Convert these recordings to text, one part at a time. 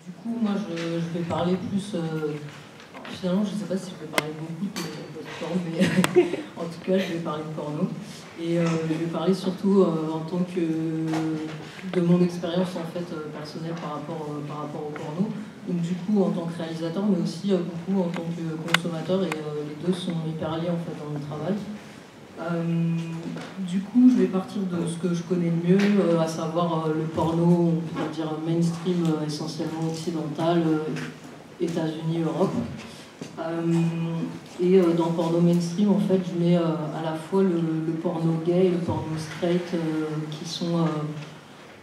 Du coup, moi, je vais parler plus... finalement, je ne sais pas si je vais parler beaucoup de porno, mais en tout cas, je vais parler de porno. Et je vais parler surtout en tant que... de mon expérience, en fait, personnelle par rapport au porno. Donc, du coup, en tant que réalisateur, mais aussi beaucoup en tant que consommateur, et les deux sont hyper liés, en fait, dans mon travail. Du coup, je vais partir de ce que je connais le mieux, à savoir le porno, on pourrait dire mainstream, essentiellement occidental, États-Unis, Europe. Et dans le porno mainstream, en fait, je mets à la fois le porno gay et le porno straight, qui sont,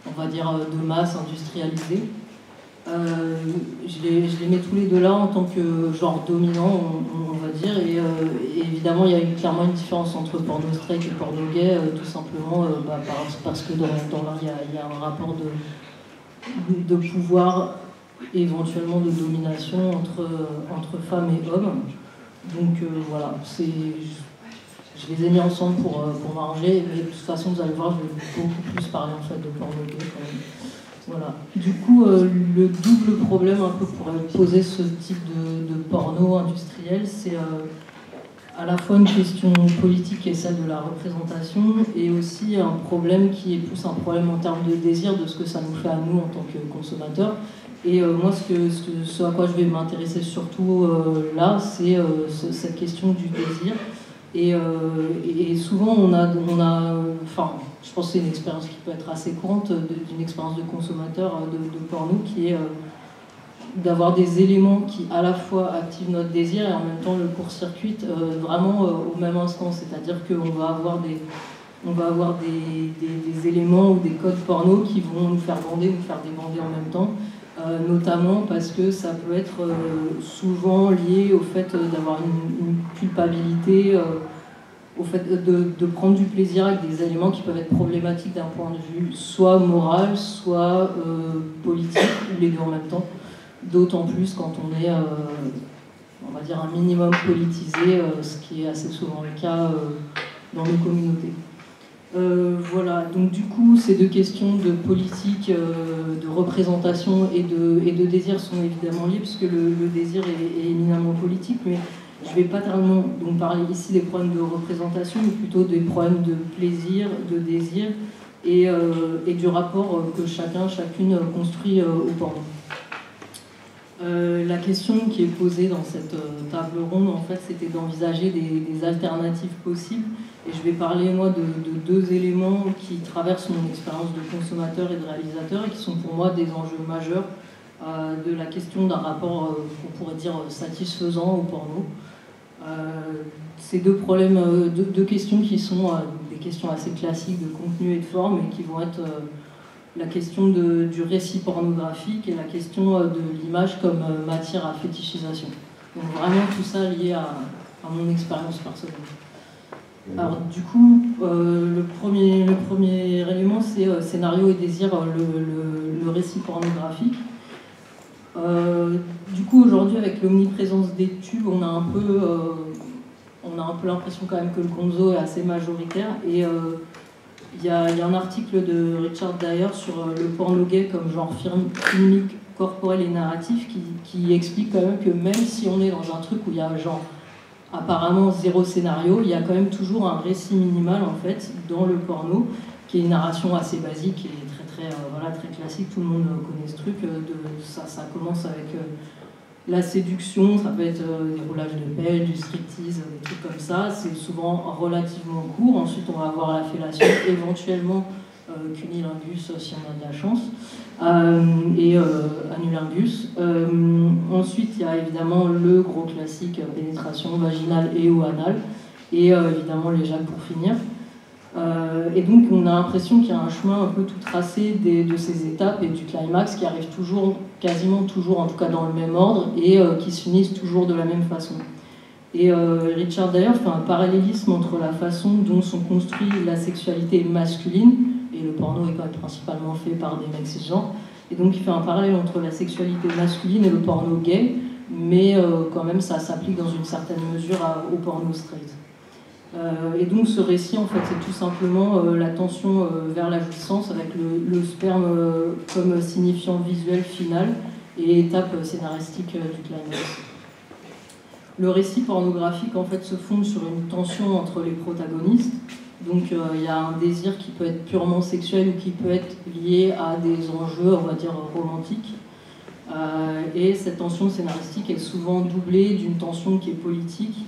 on va dire, de masse, industrialisés. Je les mets tous les deux là en tant que genre dominant, on va dire, et évidemment il y a clairement une différence entre porno straight et porno gay, tout simplement parce que dans l'un il y a un rapport de pouvoir, éventuellement de domination entre femmes et hommes. Donc voilà, je les ai mis ensemble pour m'arranger, mais de toute façon vous allez voir, je vais beaucoup plus parler en fait de porno gay quand même. Voilà. Du coup, le double problème un peu pour poser ce type de porno industriel, c'est à la fois une question politique qui est celle de la représentation, et aussi un problème qui est plus un problème en termes de désir, de ce que ça nous fait à nous en tant que consommateurs. Et moi, ce à quoi je vais m'intéresser surtout là, c'est cette question du désir. Et souvent, enfin, je pense que c'est une expérience qui peut être assez courante, d'une expérience de consommateur de porno, qui est d'avoir des éléments qui à la fois activent notre désir et en même temps le court-circuitent vraiment au même instant. C'est-à-dire qu'on va avoir des éléments ou des codes porno qui vont nous faire bander, nous faire débander en même temps. Notamment parce que ça peut être souvent lié au fait d'avoir une culpabilité, au fait de prendre du plaisir avec des éléments qui peuvent être problématiques d'un point de vue soit moral, soit politique, ou les deux en même temps. D'autant plus quand on est, on va dire, un minimum politisé, ce qui est assez souvent le cas dans nos communautés. Voilà, donc du coup, ces deux questions de politique, de représentation et de désir sont évidemment liées, puisque le désir est éminemment politique, mais je ne vais pas tellement donc parler ici des problèmes de représentation, mais plutôt des problèmes de plaisir, de désir, et du rapport que chacune construit au porno. La question qui est posée dans cette table ronde, en fait, c'était d'envisager des alternatives possibles. Et je vais parler, moi, de deux éléments qui traversent mon expérience de consommateur et de réalisateur et qui sont pour moi des enjeux majeurs de la question d'un rapport qu'on pourrait dire satisfaisant au porno. Ces deux problèmes, deux questions qui sont des questions assez classiques de contenu et de forme et qui vont être la question du récit pornographique et la question de l'image comme matière à fétichisation. Donc vraiment tout ça lié à mon expérience personnelle. Alors du coup, le premier élément, c'est scénario et désir, le récit pornographique. Du coup, aujourd'hui, avec l'omniprésence des tubes, on a un peu l'impression quand même que le gonzo est assez majoritaire. Et il y a un article de Richard Dyer sur le porno gay comme genre filmique, corporel et narratif qui explique quand même que même si on est dans un truc où il y a genre apparemment zéro scénario, il y a quand même toujours un récit minimal en fait dans le porno, qui est une narration assez basique et très classique. Tout le monde connaît ce truc. Ça commence avec la séduction, ça peut être des roulages de pelle, du striptease, des trucs comme ça. C'est souvent relativement court. Ensuite, on va avoir la fellation, éventuellement cunilingus si on a de la chance, et anulingus. Ensuite, il y a évidemment le gros classique, pénétration vaginale et ou anale, et évidemment l'éjac pour finir. Et donc on a l'impression qu'il y a un chemin un peu tout tracé de ces étapes et du climax qui arrive toujours, quasiment toujours, en tout cas dans le même ordre, et qui se finissent toujours de la même façon. Et Richard d'ailleurs fait un parallélisme entre la façon dont sont construites la sexualité masculine, et le porno est quand même principalement fait par des mecs cisgenres, et donc il fait un parallèle entre la sexualité masculine et le porno gay, mais quand même ça s'applique dans une certaine mesure au porno straight. Et donc ce récit, en fait, c'est tout simplement la tension vers la jouissance avec le sperme comme signifiant visuel final et étape scénaristique du climax. Le récit pornographique en fait se fonde sur une tension entre les protagonistes. Donc il y a un désir qui peut être purement sexuel ou qui peut être lié à des enjeux, on va dire, romantiques. Et cette tension scénaristique est souvent doublée d'une tension qui est politique,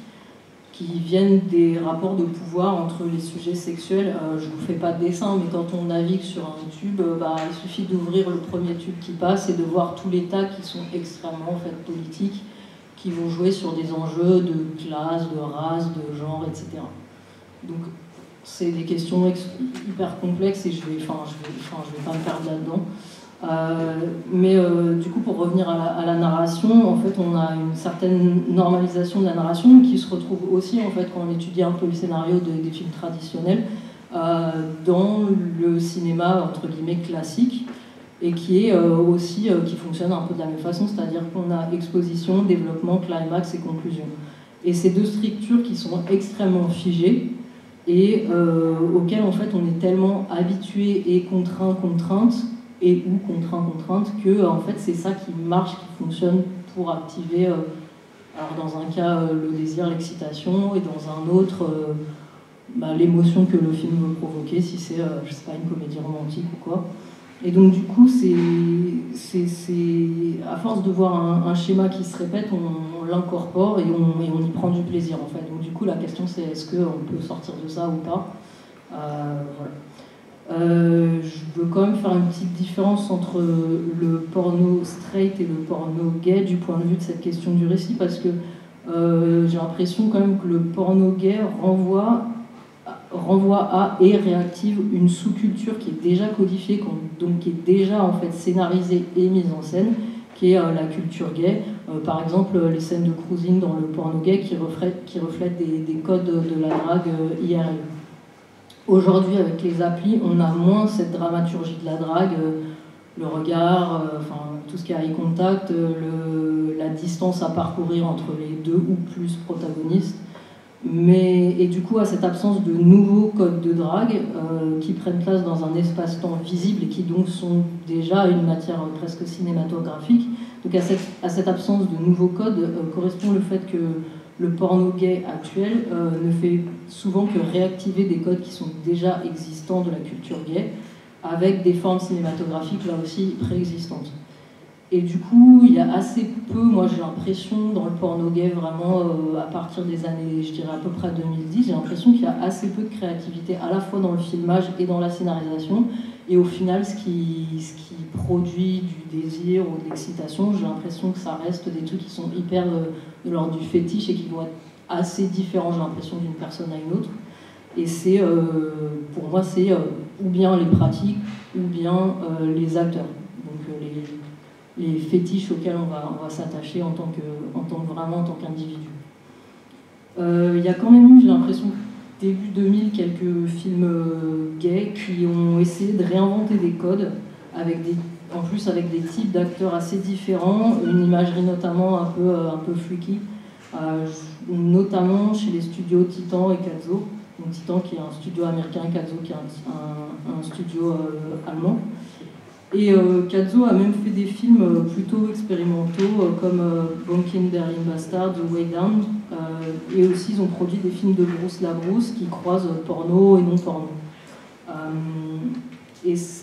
qui viennent des rapports de pouvoir entre les sujets sexuels. Je ne vous fais pas de dessin, mais quand on navigue sur un tube, il suffit d'ouvrir le premier tube qui passe et de voir tous les tas qui sont extrêmement en fait, politiques, qui vont jouer sur des enjeux de classe, de race, de genre, etc. Donc c'est des questions hyper complexes et je vais pas me perdre là-dedans. Du coup, pour revenir à la narration, en fait, on a une certaine normalisation de la narration qui se retrouve aussi, en fait, quand on étudie un peu le scénario des films traditionnels, dans le cinéma, entre guillemets, classique, et qui est aussi, qui fonctionne un peu de la même façon, c'est-à-dire qu'on a exposition, développement, climax et conclusion. Et ces deux structures qui sont extrêmement figées, et auxquelles, en fait, on est tellement habitué et contrainte, et ou contrainte, que en fait c'est ça qui marche, qui fonctionne pour activer, alors dans un cas le désir, l'excitation, et dans un autre l'émotion que le film veut provoquer, si c'est, je sais pas, une comédie romantique ou quoi. Et donc du coup, c'est à force de voir un schéma qui se répète, on l'incorpore et on y prend du plaisir en fait. Donc du coup, la question c'est est-ce qu'on peut sortir de ça ou pas, voilà. Je veux quand même faire une petite différence entre le porno straight et le porno gay du point de vue de cette question du récit, parce que j'ai l'impression quand même que le porno gay renvoie à et réactive une sous-culture qui est déjà codifiée, donc qui est déjà en fait scénarisée et mise en scène, qui est la culture gay. Par exemple, les scènes de cruising dans le porno gay qui reflètent des codes de la drague IRL. Aujourd'hui, avec les applis, on a moins cette dramaturgie de la drague, le regard, tout ce qui est eye contact, la distance à parcourir entre les deux ou plus protagonistes. Et du coup, à cette absence de nouveaux codes de drague qui prennent place dans un espace-temps visible et qui donc sont déjà une matière presque cinématographique. Donc à cette absence de nouveaux codes correspond le fait que le porno gay actuel ne fait souvent que réactiver des codes qui sont déjà existants de la culture gay, avec des formes cinématographiques là aussi préexistantes. Et du coup, il y a assez peu, moi j'ai l'impression, dans le porno gay, vraiment à partir des années, je dirais à peu près 2010, j'ai l'impression qu'il y a assez peu de créativité, à la fois dans le filmage et dans la scénarisation. Et au final, ce qui produit du désir ou de l'excitation, j'ai l'impression que ça reste des trucs qui sont hyper de l'ordre du fétiche et qui vont être assez différents, j'ai l'impression, d'une personne à une autre. Et c'est, pour moi, c'est ou bien les pratiques ou bien les acteurs. Donc les fétiches auxquels on va s'attacher en tant qu'individu. Il y a quand même eu, j'ai l'impression, début 2000, quelques films gays qui ont essayé de réinventer des codes, en plus avec des types d'acteurs assez différents, une imagerie notamment un peu freaky, notamment chez les studios Titan et Katzo. Donc Titan qui est un studio américain, Katzo qui est un studio allemand. Et Katzo a même fait des films plutôt expérimentaux comme Bonkin Berlin Bastard, The Way Down, et aussi ils ont produit des films de Bruce LaBruce qui croisent porno et non porno. Et ce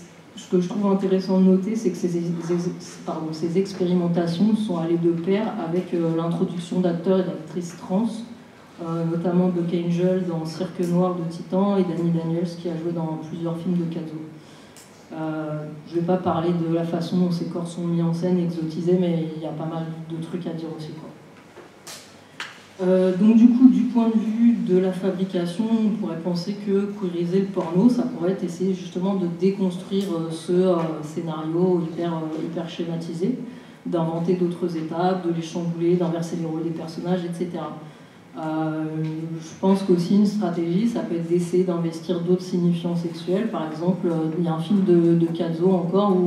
que je trouve intéressant de noter, c'est que ces expérimentations sont allées de pair avec l'introduction d'acteurs et d'actrices trans, notamment Doc Angel dans Cirque Noir de Titan et Danny Daniels qui a joué dans plusieurs films de Katzo. Je ne vais pas parler de la façon dont ces corps sont mis en scène, exotisés, mais il y a pas mal de trucs à dire aussi, quoi. Donc du coup, du point de vue de la fabrication, on pourrait penser que queeriser le porno, ça pourrait être essayer justement de déconstruire ce scénario hyper schématisé, d'inventer d'autres étapes, de les chambouler, d'inverser les rôles des personnages, etc. Je pense qu'aussi une stratégie, ça peut être d'essayer d'investir d'autres signifiants sexuels. Par exemple, il y a un film de Katzo encore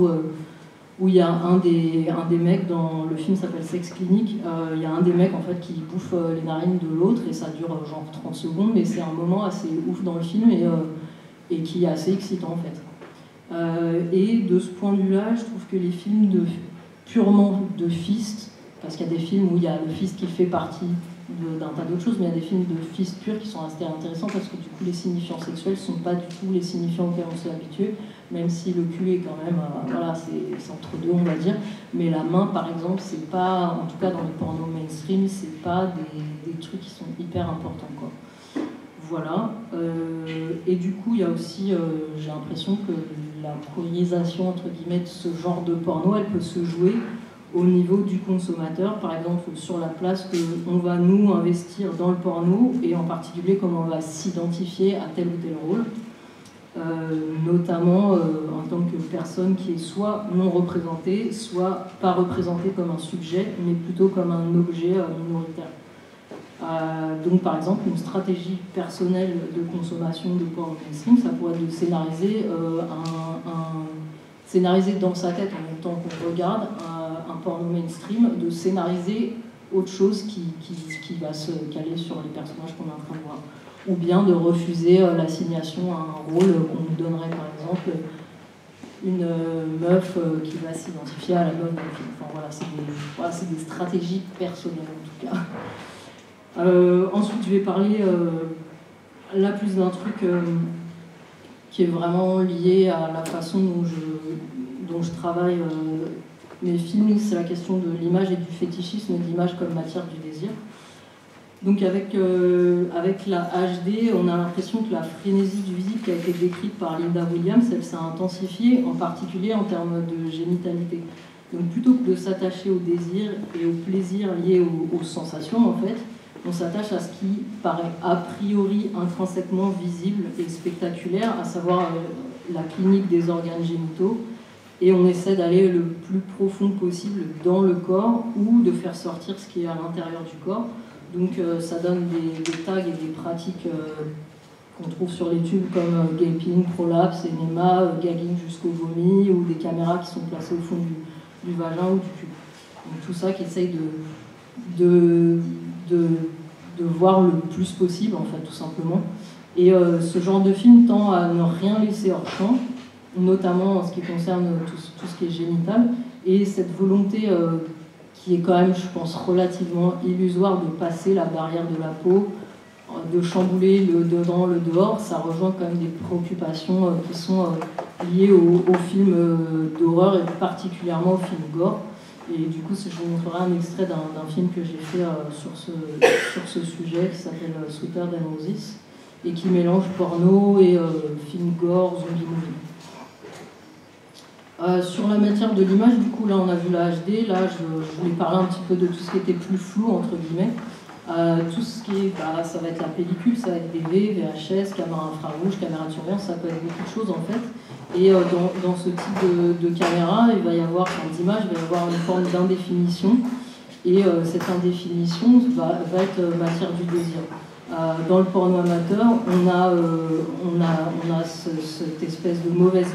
où il y a un des mecs, dans le film s'appelle Sex Clinic, il y a un des mecs en fait qui bouffe les narines de l'autre et ça dure genre 30 secondes, mais c'est un moment assez ouf dans le film et qui est assez excitant en fait. Et de ce point de vue-là, je trouve que les films purement de fist, parce qu'il y a des films où il y a le fist qui fait partie d'un tas d'autres choses, mais il y a des films de fist pur qui sont assez intéressants parce que du coup les signifiants sexuels ne sont pas du tout les signifiants auxquels on s'est habitué, même si le cul est quand même, voilà, c'est entre deux on va dire, mais la main par exemple, c'est pas, en tout cas dans le porno mainstream, c'est pas des trucs qui sont hyper importants quoi. Voilà, et du coup il y a aussi, j'ai l'impression que la priorisation entre guillemets de ce genre de porno, elle peut se jouer au niveau du consommateur, par exemple sur la place qu'on va nous investir dans le porno et en particulier comment on va s'identifier à tel ou tel rôle, notamment en tant que personne qui est soit non représentée, soit pas représentée comme un sujet, mais plutôt comme un objet minoritaire. Donc par exemple une stratégie personnelle de consommation de porno mainstream, ça pourrait être de scénariser, scénariser dans sa tête en même temps qu'on regarde un porno mainstream, de scénariser autre chose qui va se caler sur les personnages qu'on est en train de voir, ou bien de refuser l'assignation à un rôle qu'on nous donnerait par exemple une meuf qui va s'identifier à la meuf d'un film. Enfin voilà, c'est des stratégies personnelles en tout cas. Ensuite, je vais parler là plus d'un truc qui est vraiment lié à la façon dont je travaille mes films, c'est la question de l'image et du fétichisme de l'image comme matière du désir. Donc avec la HD, on a l'impression que la frénésie du visible qui a été décrite par Linda Williams, elle s'est intensifiée, en particulier en termes de génitalité. Donc plutôt que de s'attacher au désir et au plaisir liés aux sensations, en fait, on s'attache à ce qui paraît a priori intrinsèquement visible et spectaculaire, à savoir la clinique des organes génitaux, et on essaie d'aller le plus profond possible dans le corps ou de faire sortir ce qui est à l'intérieur du corps. Donc ça donne des tags et des pratiques qu'on trouve sur les tubes comme gaping, prolapse, enema, gagging jusqu'au vomi, ou des caméras qui sont placées au fond du vagin ou du cul. Donc tout ça qui essaye de voir le plus possible, en fait, tout simplement. Et ce genre de film tend à ne rien laisser hors champ, notamment en ce qui concerne tout ce qui est génital, et cette volonté qui est quand même, je pense, relativement illusoire de passer la barrière de la peau, de chambouler le dedans, le dehors, ça rejoint quand même des préoccupations qui sont liées aux films d'horreur et particulièrement aux films gore. Et du coup, je vous montrerai un extrait d'un film que j'ai fait sur ce sujet qui s'appelle Sweeter Than Roses et qui mélange porno et film gore, zombie movie. Sur la matière de l'image, du coup, là on a vu la HD, là je voulais parler un petit peu de tout ce qui était plus flou, entre guillemets. Tout ce qui est, ça va être la pellicule, ça va être DV, VHS, caméra infrarouge, caméra de surveillance, ça peut être beaucoup de choses en fait. Et dans ce type de caméra, il va y avoir, d'image, il va y avoir une forme d'indéfinition. Et cette indéfinition va être matière du désir. Dans le porno amateur, on a cette espèce de mauvaise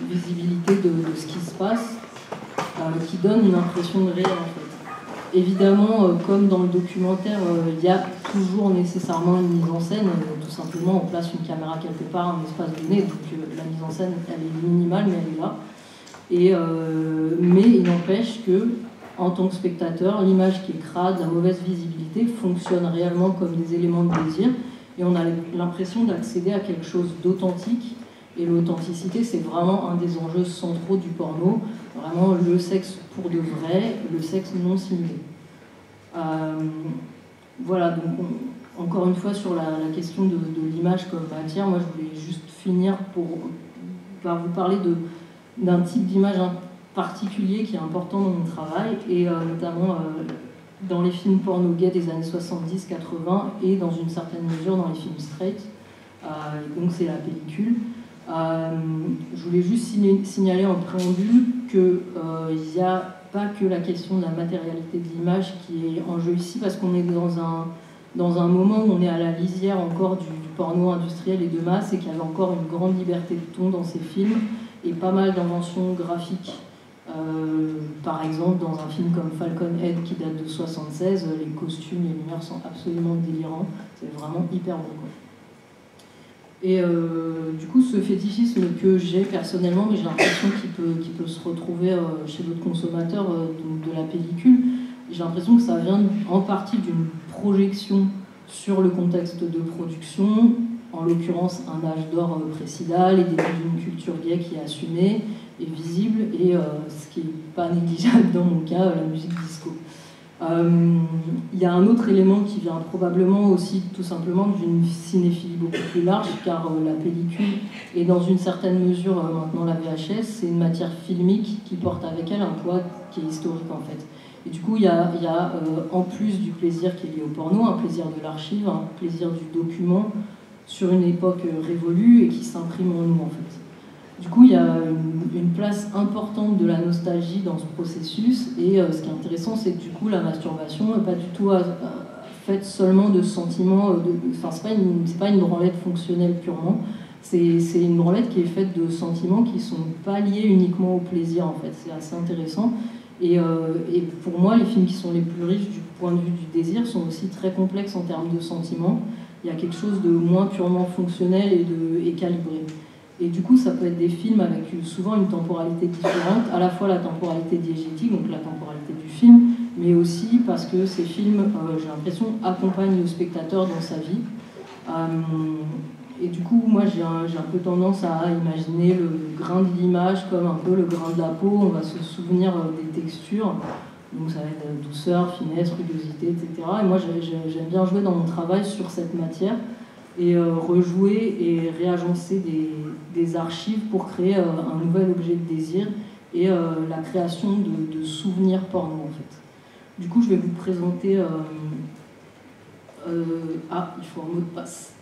visibilité de ce qui se passe, qui donne une impression de réel en fait. Évidemment, comme dans le documentaire, il y a toujours nécessairement une mise en scène. Tout simplement, on place une caméra quelque part, un espace donné, donc la mise en scène, elle est minimale, mais elle est là. Mais il n'empêche que, en tant que spectateur, l'image qui est crade, la mauvaise visibilité, fonctionne réellement comme des éléments de désir, et on a l'impression d'accéder à quelque chose d'authentique. Et l'authenticité, c'est vraiment un des enjeux centraux du porno, vraiment le sexe pour de vrai, le sexe non simulé. Voilà, donc encore une fois sur la question de l'image comme matière, moi je voulais juste finir par vous parler d'un type d'image particulier qui est important dans mon travail, et notamment dans les films porno gays des années 70-80 et dans une certaine mesure dans les films straight, donc c'est la pellicule. Je voulais juste signaler en préambule qu'il n'y a pas que la question de la matérialité de l'image qui est en jeu ici, parce qu'on est dans un moment où on est à la lisière encore du porno industriel et de masse, et qu'il y avait encore une grande liberté de ton dans ces films, et pas mal d'inventions graphiques. Par exemple, dans un film comme Falcon Head qui date de 76, les costumes, les lumières sont absolument délirants, c'est vraiment hyper bon quoi. Et du coup, ce fétichisme que j'ai personnellement, mais j'ai l'impression qu'il peut se retrouver chez d'autres consommateurs de la pellicule, j'ai l'impression que ça vient en partie d'une projection sur le contexte de production, en l'occurrence un âge d'or précédent, et d'une culture gay qui est assumée et visible, et ce qui n'est pas négligeable dans mon cas, la musique disco. Il y a un autre élément qui vient probablement aussi tout simplement d'une cinéphilie beaucoup plus large, car la pellicule et dans une certaine mesure maintenant la VHS, c'est une matière filmique qui porte avec elle un poids qui est historique en fait. Et du coup, il y a en plus du plaisir qui est lié au porno, un plaisir de l'archive, un plaisir du document sur une époque révolue et qui s'imprime en nous en fait. Du coup, il y a une place importante de la nostalgie dans ce processus, et ce qui est intéressant, c'est que du coup, la masturbation n'est pas du tout faite seulement de sentiments, enfin, c'est pas une branlette fonctionnelle purement, c'est une branlette qui est faite de sentiments qui ne sont pas liés uniquement au plaisir, en fait. C'est assez intéressant. Et pour moi, les films qui sont les plus riches du point de vue du désir sont aussi très complexes en termes de sentiments. Il y a quelque chose de moins purement fonctionnel et calibré. Et du coup, ça peut être des films avec souvent une temporalité différente, à la fois la temporalité diégétique, donc la temporalité du film, mais aussi parce que ces films, j'ai l'impression, accompagnent le spectateur dans sa vie. Et du coup, moi, j'ai un peu tendance à imaginer le grain de l'image comme un peu le grain de la peau. On va se souvenir des textures, donc ça va être douceur, finesse, rugosité, etc. Et moi, j'aime bien jouer dans mon travail sur cette matière, et rejouer et réagencer des archives pour créer un nouvel objet de désir et la création de souvenirs porno en fait. Du coup, je vais vous présenter... il faut un mot de passe.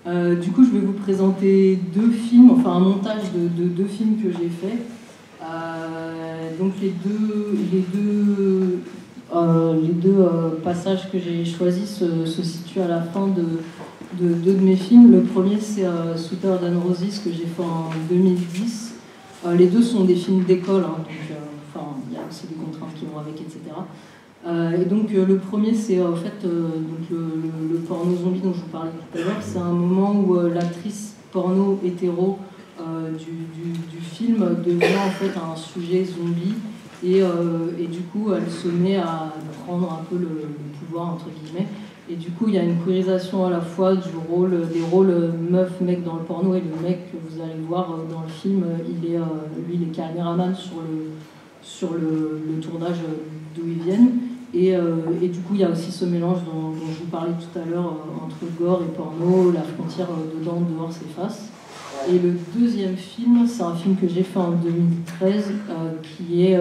Du coup, je vais vous présenter deux films, enfin un montage de deux films que j'ai fait. Donc les deux passages que j'ai choisis se situent à la fin de deux de mes films. Le premier, c'est Sweeter Than Roses, que j'ai fait en 2010. Les deux sont des films d'école, hein, donc il y a aussi des contraintes qui vont avec, etc. Et donc le premier, c'est en fait donc le porno zombie dont je vous parlais tout à l'heure. C'est un moment où l'actrice porno hétéro du film devient en fait un sujet zombie, et du coup elle se met à prendre un peu le pouvoir entre guillemets, et du coup il y a une queerisation à la fois des rôles meuf-mec dans le porno, et le mec que vous allez voir dans le film, lui il est caméraman sur le tournage d'où ils viennent, et du coup il y a aussi ce mélange dont je vous parlais tout à l'heure entre gore et porno, la frontière dedans, dehors s'efface. Et le deuxième film, c'est un film que j'ai fait en 2013, qui est...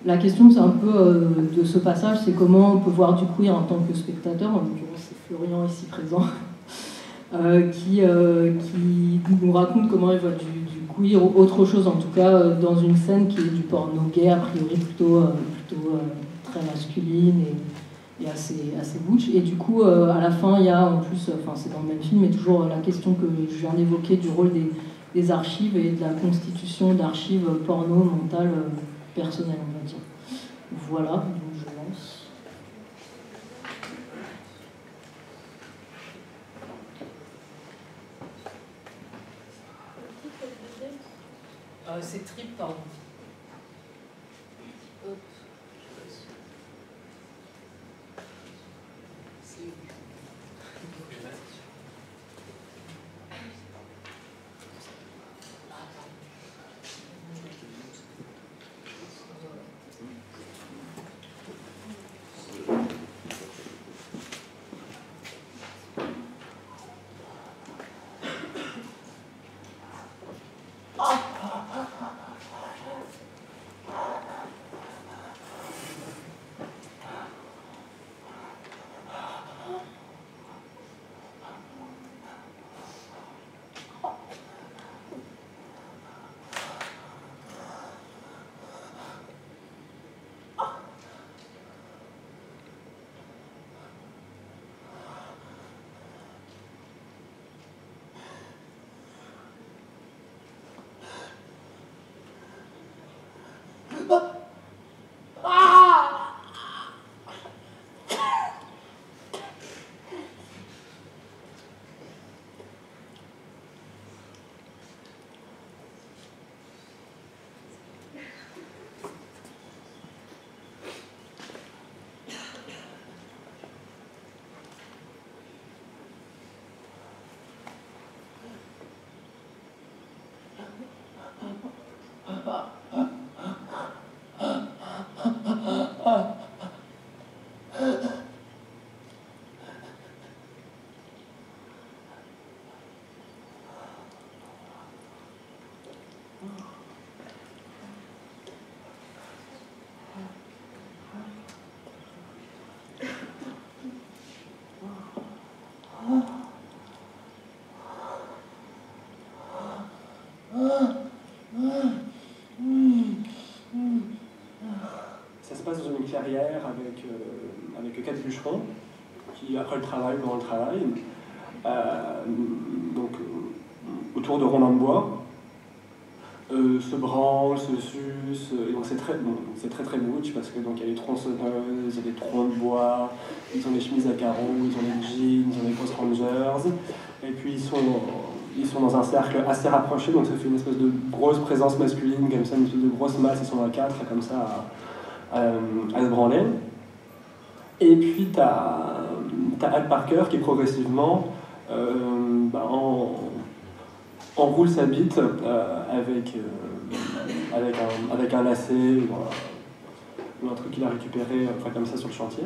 la question, c'est un peu de ce passage, c'est comment on peut voir du queer en tant que spectateur, en l'occurrence c'est Florian ici présent, qui nous raconte comment il voit du queer, ou autre chose en tout cas, dans une scène qui est du porno gay, a priori plutôt très masculine et assez butch. Et du coup, à la fin, il y a en plus, enfin c'est dans le même film, mais toujours la question que je viens d'évoquer du rôle des archives et de la constitution d'archives porno mentales personnelles, on va dire. Voilà, donc je lance. C'est Trip, pardon. Hop. Ça se passe dans une clairière avec 4 bûcherons qui, après le travail, pendant le travail, autour de rondins de bois, se branlent, se sucent, et donc c'est très butch parce que donc il y a les tronçonneuses, il y a des troncs de bois, ils ont des chemises à carreaux, ils ont des jeans, ils ont des grosses rangers, et puis ils sont dans un cercle assez rapproché, donc ça fait une espèce de grosse présence masculine, comme ça, une espèce de grosse masse, ils sont à 4, comme ça, à se branler. Et puis t'as Al Parker qui progressivement enroule sa bite avec un lacet ou un truc qu'il a récupéré comme ça sur le chantier.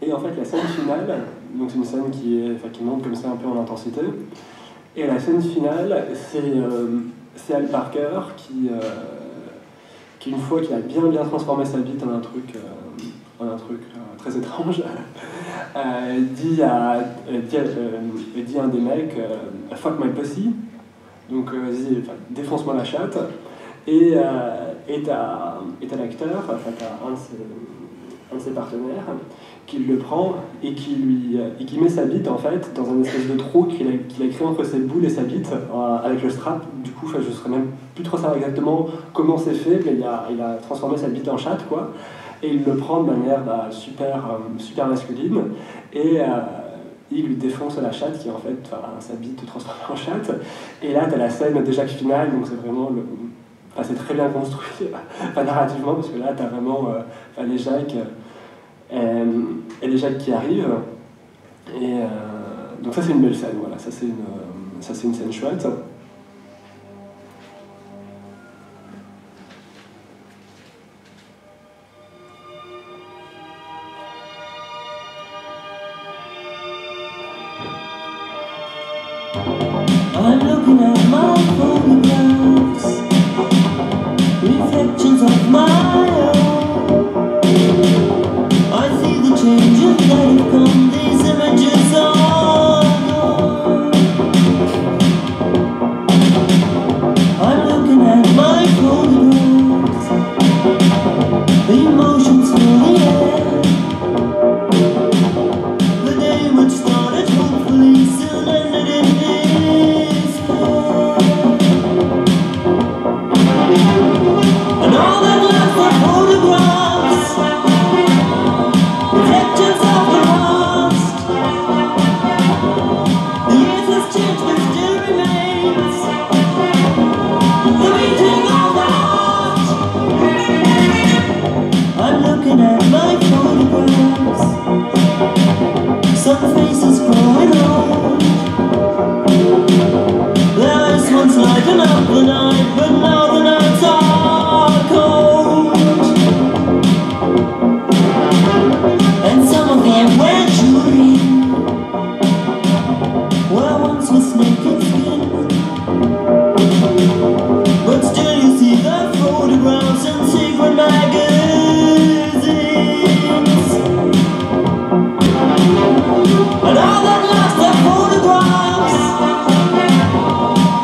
Et en fait la scène finale, donc c'est une scène qui monte comme ça un peu en intensité, et la scène finale c'est Al Parker qui une fois qu'il a bien transformé sa bite en un truc très étrange, dit à un des mecs fuck my pussy, donc défonce-moi la chatte, et t'as l'acteur, t'as un de ses partenaires qui le prend et qui met sa bite en fait dans un espèce de trou qu'il a créé entre ses boules et sa bite avec le strap. Du coup, je ne saurais même plus trop savoir exactement comment c'est fait, mais il a transformé sa bite en chatte, quoi. Et il le prend de manière super masculine, et il lui défonce la chatte qui est en fait sa bite transformée en chatte. Et là, tu as la scène déjà finale, donc c'est vraiment c'est très bien construit narrativement, parce que là, tu as vraiment les Jacques et les Jacques qui arrivent. Et donc ça, c'est une belle scène, voilà. Ça, c'est une scène chouette. I'm looking at my photographs, reflections of my own. I see the changes that have come, these images are gone. I'm looking at my photographs, the emotions fill the air. The day which started hopefully soon ended in and all that left are photographs, reflections of the past. The years has changed but still remains the beating of the heart. I'm looking at my photographs, some faces growing old. Their eyes once lighten up the night, but now the nights are cold. And some of them wear jewelry where once was naked skin. But still you see their photographs in secret magazines. And all that lasts are photographs,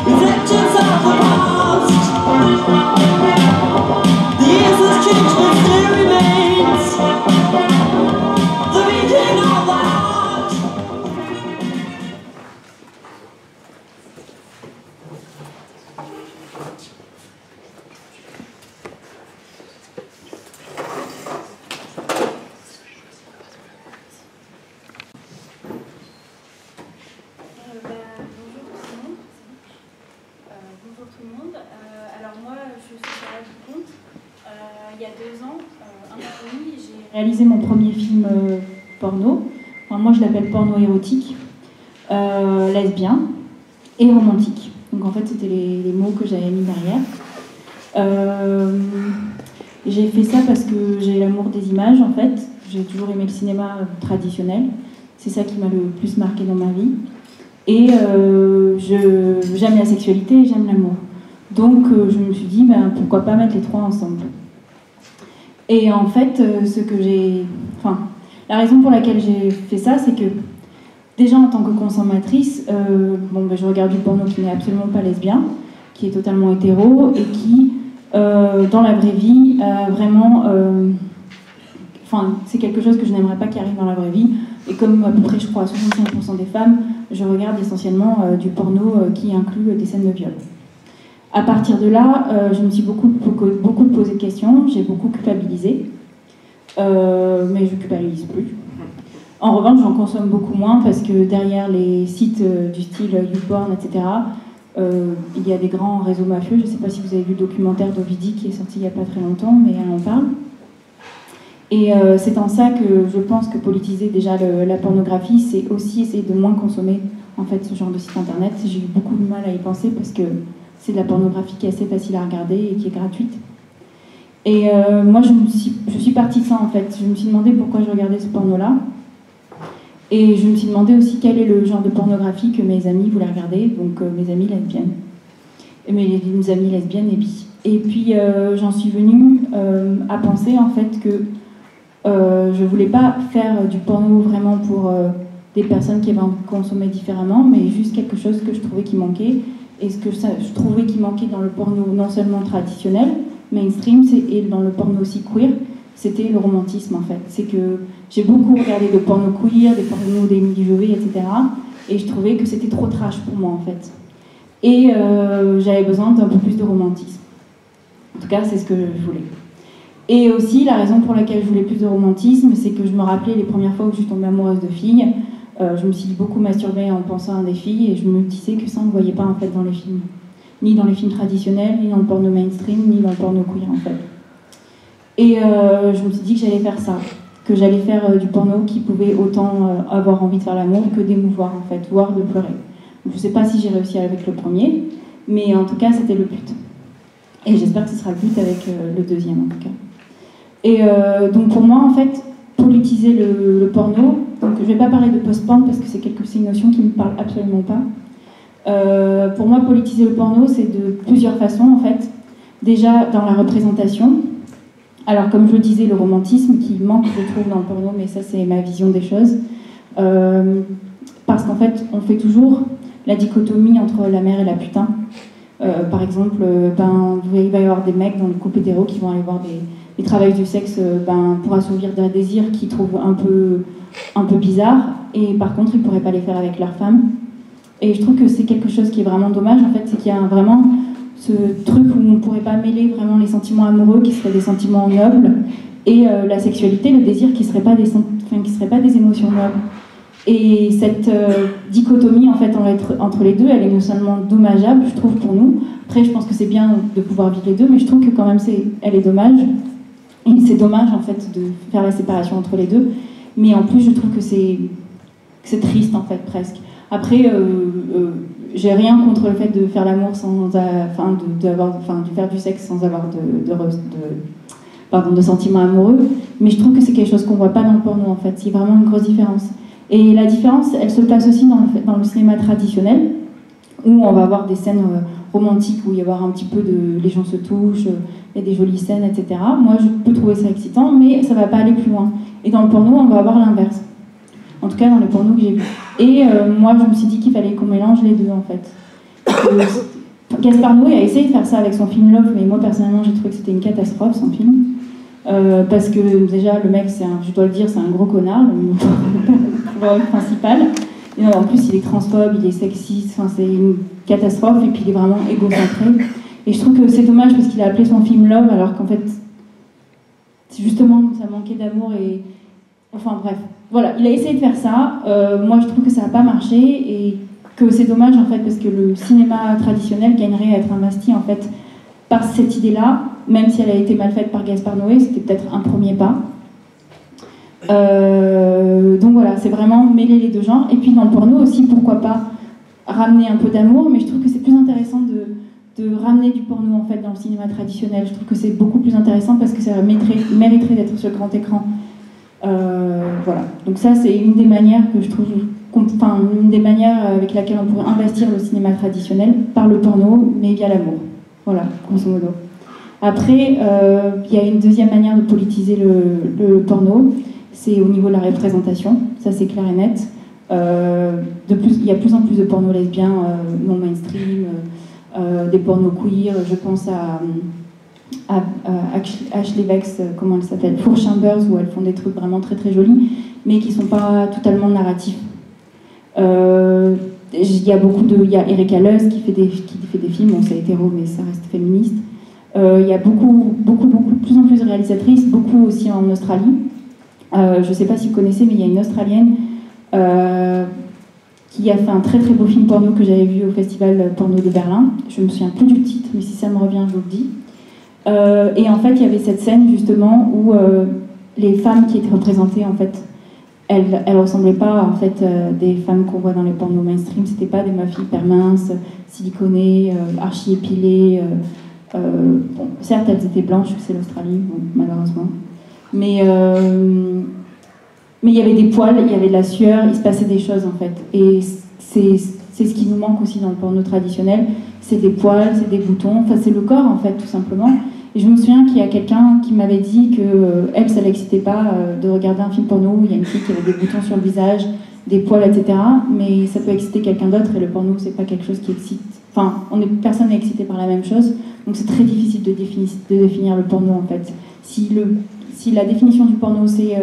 reflections of the past. The years has changed but still remains the beating of the heart. Bonjour tout le monde. Alors moi, je suis Sarah Duconte. Il y a 2 ans, un an et demi, j'ai réalisé mon premier film porno. Enfin, moi, je l'appelle porno érotique, lesbien et romantique. Donc en fait, c'était les mots que j'avais mis derrière. J'ai fait ça parce que j'ai l'amour des images, en fait. J'ai toujours aimé le cinéma traditionnel. C'est ça qui m'a le plus marqué dans ma vie. Et j'aime la sexualité et j'aime l'amour. Donc je me suis dit, ben, pourquoi pas mettre les trois ensemble. Et en fait, la raison pour laquelle j'ai fait ça, c'est que déjà en tant que consommatrice, je regarde du porno qui n'est absolument pas lesbien, qui est totalement hétéro et qui, dans la vraie vie, vraiment... c'est quelque chose que je n'aimerais pas qui arrive dans la vraie vie. Et comme à peu près, je crois, 65% des femmes, je regarde essentiellement du porno qui inclut des scènes de viol. À partir de là, je me suis beaucoup posé de questions, j'ai beaucoup culpabilisé, mais je ne culpabilise plus. En revanche, j'en consomme beaucoup moins parce que derrière les sites du style YouPorn, etc., il y a des grands réseaux mafieux. Je ne sais pas si vous avez vu le documentaire d'Ovidie qui est sorti il n'y a pas très longtemps, mais elle en parle. Et c'est en ça que je pense que politiser déjà la pornographie, c'est aussi essayer de moins consommer en fait ce genre de site internet. J'ai eu beaucoup de mal à y penser parce que c'est de la pornographie qui est assez facile à regarder et qui est gratuite. Et moi, je suis partie de ça en fait. Je me suis demandé pourquoi je regardais ce porno-là. Et je me suis demandé aussi quel est le genre de pornographie que mes amis voulaient regarder, donc mes amies lesbiennes. Mes amies lesbiennes et bi. Et puis j'en suis venue à penser en fait que je voulais pas faire du porno vraiment pour des personnes qui avaient consommé différemment, mais juste quelque chose que je trouvais qui manquait. Et ce que je trouvais qui manquait dans le porno non seulement traditionnel, mainstream, et dans le porno aussi queer, c'était le romantisme en fait. C'est que j'ai beaucoup regardé de porno queer, des pornos d'Émilie Jovet, etc. Et je trouvais que c'était trop trash pour moi en fait. Et j'avais besoin d'un peu plus de romantisme. En tout cas, c'est ce que je voulais. Et aussi, la raison pour laquelle je voulais plus de romantisme, c'est que je me rappelais les premières fois où je suis tombée amoureuse de filles. Je me suis beaucoup masturbée en pensant à des filles et je me disais que ça, on ne voyait pas en fait dans les films. Ni dans les films traditionnels, ni dans le porno mainstream, ni dans le porno queer en fait. Et je me suis dit que j'allais faire ça. Que j'allais faire du porno qui pouvait autant avoir envie de faire l'amour que d'émouvoir en fait, voire de pleurer. Donc, je ne sais pas si j'ai réussi avec le premier, mais en tout cas, c'était le but. Et j'espère que ce sera le but avec le deuxième en tout cas. Et donc pour moi, en fait, politiser le porno, donc je ne vais pas parler de post-porn parce que c'est une notion qui ne me parle absolument pas. Pour moi, politiser le porno, c'est de plusieurs façons, en fait. Déjà, dans la représentation. Alors, comme je le disais, le romantisme qui manque, je trouve, dans le porno, mais ça, c'est ma vision des choses. Parce qu'en fait, on fait toujours la dichotomie entre la mère et la putain. Par exemple, il va y avoir des mecs dans le couple hétéro qui vont aller voir des travailleurs du sexe pour assouvir des désirs qu'ils trouvent un peu bizarres, et par contre ils ne pourraient pas les faire avec leur femme. Et je trouve que c'est quelque chose qui est vraiment dommage en fait, c'est qu'il y a vraiment ce truc où on ne pourrait pas mêler vraiment les sentiments amoureux qui seraient des sentiments nobles et la sexualité, le désir qui ne seraient pas des émotions nobles. Et cette dichotomie en fait entre les deux, elle est non seulement dommageable, je trouve, pour nous. Après, je pense que c'est bien de pouvoir vivre les deux, mais je trouve que quand même elle est dommage. Et c'est dommage en fait de faire la séparation entre les deux. Mais en plus, je trouve que c'est triste en fait presque. Après, j'ai rien contre le fait de faire l'amour sans, de faire du sexe sans avoir de sentiments amoureux. Mais je trouve que c'est quelque chose qu'on voit pas dans le porno en fait. C'est vraiment une grosse différence. Et la différence, elle se place aussi dans le cinéma traditionnel, où on va avoir des scènes romantiques, où il y avoir un petit peu les gens se touchent, il y a des jolies scènes, etc. Moi, je peux trouver ça excitant, mais ça ne va pas aller plus loin. Et dans le porno, on va avoir l'inverse. En tout cas, dans les pornos que j'ai vus. Et moi, je me suis dit qu'il fallait qu'on mélange les deux, en fait. Gaspard Noé a essayé de faire ça avec son film Love, mais moi, personnellement, j'ai trouvé que c'était une catastrophe, son film. Parce que déjà, le mec, je dois le dire, c'est un gros connard, le rôle principal. Et en plus, il est transphobe, il est sexiste, c'est une catastrophe, et puis il est vraiment égocentré. Et je trouve que c'est dommage parce qu'il a appelé son film Love, alors qu'en fait, justement, ça manquait d'amour et... Enfin bref, voilà, il a essayé de faire ça. Moi, je trouve que ça n'a pas marché et que c'est dommage, en fait, parce que le cinéma traditionnel gagnerait à être investi, en fait, par cette idée-là, même si elle a été mal faite par Gaspard Noé, c'était peut-être un premier pas. Donc voilà, c'est vraiment mêler les deux genres. Et puis dans le porno aussi, pourquoi pas ramener un peu d'amour, mais je trouve que c'est plus intéressant de ramener du porno en fait dans le cinéma traditionnel. Je trouve que c'est beaucoup plus intéressant parce que ça mériterait d'être sur le grand écran. Voilà. Donc ça, c'est une des manières que je trouve, enfin, une des manières avec laquelle on pourrait investir le cinéma traditionnel, par le porno, mais via l'amour. Voilà, grosso modo. Après, il y a une deuxième manière de politiser le porno, c'est au niveau de la représentation, ça c'est clair et net. Il y a de plus en plus de pornos lesbiens non mainstream, des pornos queer, je pense à Ashley Vex, comment elle s'appelle, Four Chambers, où elles font des trucs vraiment très très jolis, mais qui ne sont pas totalement narratifs. Il y a Erika Luss qui fait des films, bon c'est hétéro mais ça reste féministe. Il y a beaucoup, plus en plus de réalisatrices, beaucoup aussi en Australie. Je ne sais pas si vous connaissez, mais il y a une Australienne qui a fait un très très beau film porno que j'avais vu au festival porno de Berlin. Je me souviens plus du titre, mais si ça me revient, je vous le dis. Et en fait, il y avait cette scène justement où les femmes qui étaient représentées, en fait, elles ressemblaient pas en fait des femmes qu'on voit dans les pornos mainstream. C'était pas des meufs hyper minces, siliconées, archi épilées. Bon, certes, elles étaient blanches, c'est l'Australie, bon, malheureusement. Mais il y avait des poils, il y avait de la sueur, il se passait des choses en fait. Et c'est ce qui nous manque aussi dans le porno traditionnel. C'est des poils, c'est des boutons, enfin c'est le corps en fait tout simplement. Et je me souviens qu'il y a quelqu'un qui m'avait dit que elle, ça l'excitait pas de regarder un film porno où il y a une fille qui avait des boutons sur le visage, des poils, etc. Mais ça peut exciter quelqu'un d'autre et le porno c'est pas quelque chose qui excite. Enfin, personne n'est excité par la même chose, donc c'est très difficile de définir le porno en fait. Si la définition du porno c'est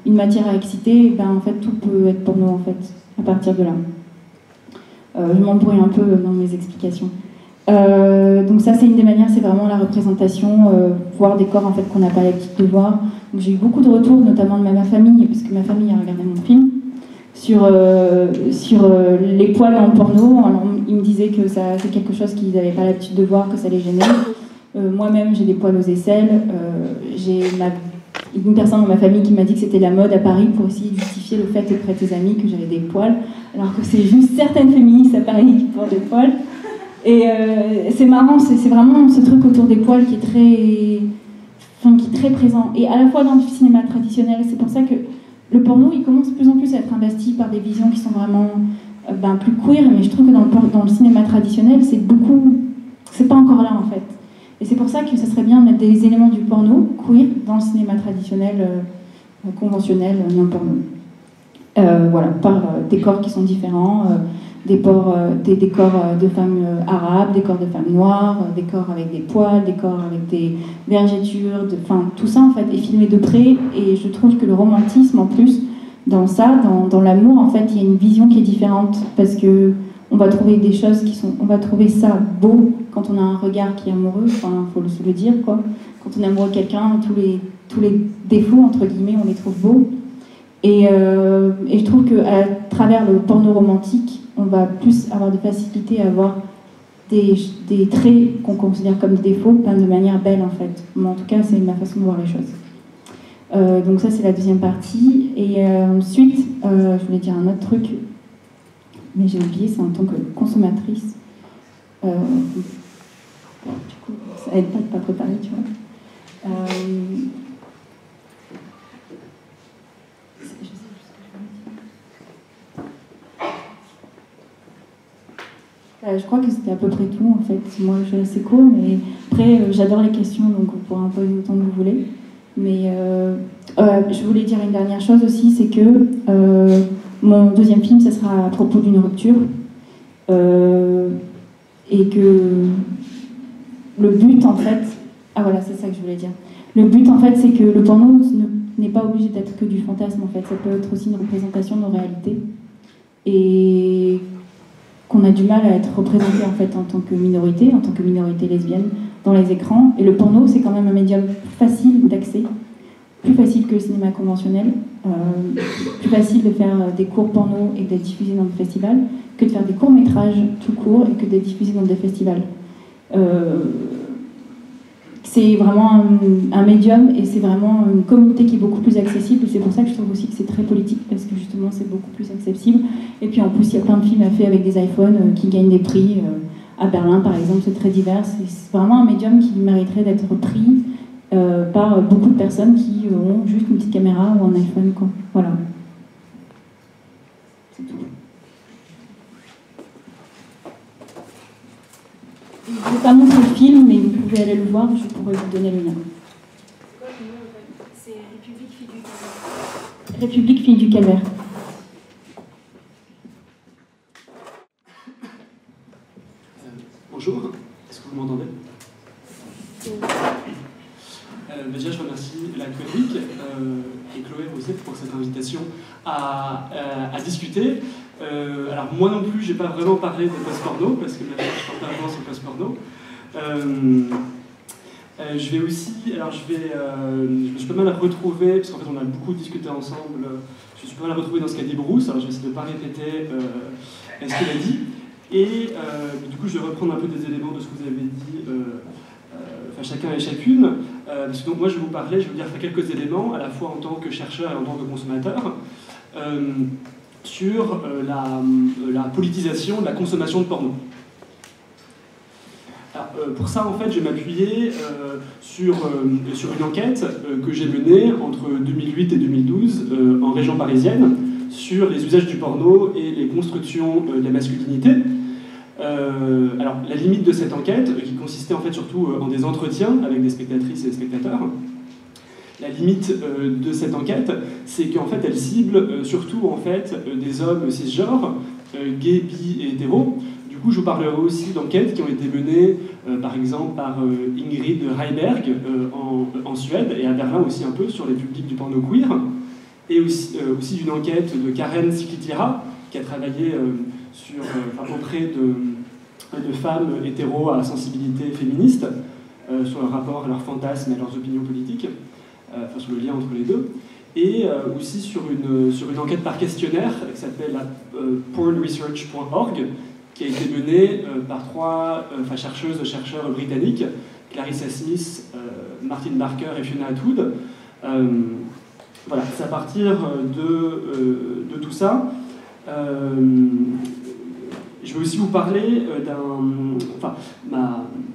une matière à exciter, ben en fait tout peut être porno en fait à partir de là. Je m'embrouille un peu dans mes explications. Donc ça c'est une des manières, c'est vraiment la représentation, voir des corps en fait qu'on n'a pas l'habitude de voir. Donc j'ai eu beaucoup de retours, notamment de ma famille, parce que ma famille a regardé mon film, sur les poils dans le porno. Alors, ils me disaient que c'est quelque chose qu'ils n'avaient pas l'habitude de voir, que ça les gênait. Moi-même j'ai des poils aux aisselles, j'ai une personne dans ma famille qui m'a dit que c'était la mode à Paris pour essayer de justifier le fait auprès de ses amis que j'avais des poils, alors que c'est juste certaines féministes à Paris qui portent des poils. Et c'est marrant, c'est vraiment ce truc autour des poils qui est très présent. Et à la fois dans le cinéma traditionnel, c'est pour ça que le porno, il commence de plus en plus à être investi par des visions qui sont vraiment plus queer, mais je trouve que dans le cinéma traditionnel, c'est pas encore là en fait. Et c'est pour ça que ça serait bien de mettre des éléments du porno queer dans le cinéma traditionnel, conventionnel, non porno. Voilà, par des corps qui sont différents, des corps de femmes arabes, des corps de femmes noires, des corps avec des poils, des corps avec des vergetures, tout ça en fait est filmé de près. Et je trouve que le romantisme en plus, dans ça, dans l'amour en fait, il y a une vision qui est différente parce que on va trouver des choses on va trouver ça beau quand on a un regard qui est amoureux, enfin, faut le dire quoi. Quand on est amoureux de quelqu'un, tous les défauts, entre guillemets, on les trouve beaux. Et je trouve qu'à travers le porno romantique, on va plus avoir de facilité à avoir des traits qu'on considère comme des défauts, peint de manière belle en fait. Mais en tout cas, c'est ma façon de voir les choses. Donc ça, c'est la deuxième partie. Et ensuite, je voulais dire un autre truc, mais j'ai oublié, c'est en tant que consommatrice. Du coup, ça aide pas de pas préparer, tu vois. Je crois que c'était à peu près tout en fait. Moi je suis assez court, mais après j'adore les questions donc vous pourrez en poser autant que vous voulez. Mais je voulais dire une dernière chose aussi, c'est que mon deuxième film, ça sera à propos d'une rupture. Et que le but en fait. Ah voilà, c'est ça que je voulais dire. Le but en fait, c'est que le porno n'est pas obligé d'être que du fantasme en fait. Ça peut être aussi une représentation de nos réalités. Et qu'on a du mal à être représenté en fait en tant que minorité lesbienne dans les écrans. Et le porno, c'est quand même un médium facile d'accès, plus facile que le cinéma conventionnel, plus facile de faire des cours porno et d'être diffusé dans des festivals que de faire des courts-métrages tout court et que d'être diffusé dans des festivals. C'est vraiment un médium et c'est vraiment une communauté qui est beaucoup plus accessible. C'est pour ça que je trouve aussi que c'est très politique parce que justement c'est beaucoup plus accessible. Et puis en plus il y a plein de films à faire avec des iPhones qui gagnent des prix. À Berlin par exemple, c'est très divers. C'est vraiment un médium qui mériterait d'être pris par beaucoup de personnes qui ont juste une petite caméra ou un iPhone, quoi. Voilà. C'est tout. Je ne vais pas montrer le film, mais vous pouvez aller le voir, je pourrais vous donner le lien. C'est République Fille du Calvaire. République Fille du Calvaire. Bonjour, est-ce que vous m'entendez? Déjà, je remercie la chronique et Chloé aussi pour cette invitation à discuter. Alors, moi non plus, je n'ai pas vraiment parlé de post-porno, parce que maintenant, je parle pas vraiment sur post-porno. Je vais aussi, alors je me suis pas mal retrouvé, parce qu'en fait on a beaucoup discuté ensemble, je me suis pas mal retrouvé dans ce qu'a dit Bruce, alors je vais essayer de ne pas répéter ce qu'il a dit, et du coup je vais reprendre un peu des éléments de ce que vous avez dit, chacun et chacune, parce que donc moi je vais vous parler, je vais vous dire quelques éléments, à la fois en tant que chercheur et en tant que consommateur, sur la politisation de la consommation de porno. Alors, pour ça, en fait, je vais m'appuyer sur une enquête que j'ai menée entre 2008 et 2012 en région parisienne sur les usages du porno et les constructions de la masculinité. Alors, la limite de cette enquête, qui consistait en fait surtout en des entretiens avec des spectatrices et des spectateurs, la limite de cette enquête, c'est qu'en fait, elle cible surtout en fait des hommes cisgenres, gays, bi et hétéros. Du coup, je vous parlerai aussi d'enquêtes qui ont été menées, par exemple, par Ingrid Reiberg en Suède et à Berlin aussi un peu sur les publics du porno queer, et aussi d'une enquête de Karen Siklitira qui a travaillé auprès de femmes hétéros à sensibilité féministe sur leur rapport à leurs fantasmes et à leurs opinions politiques, sur le lien entre les deux. Et aussi sur une enquête par questionnaire qui s'appelle pornresearch.org, qui a été menée par trois chercheuses et chercheurs britanniques, Clarissa Smith, Martin Barker et Fiona Atwood. Voilà, c'est à partir de tout ça. Je vais aussi vous parler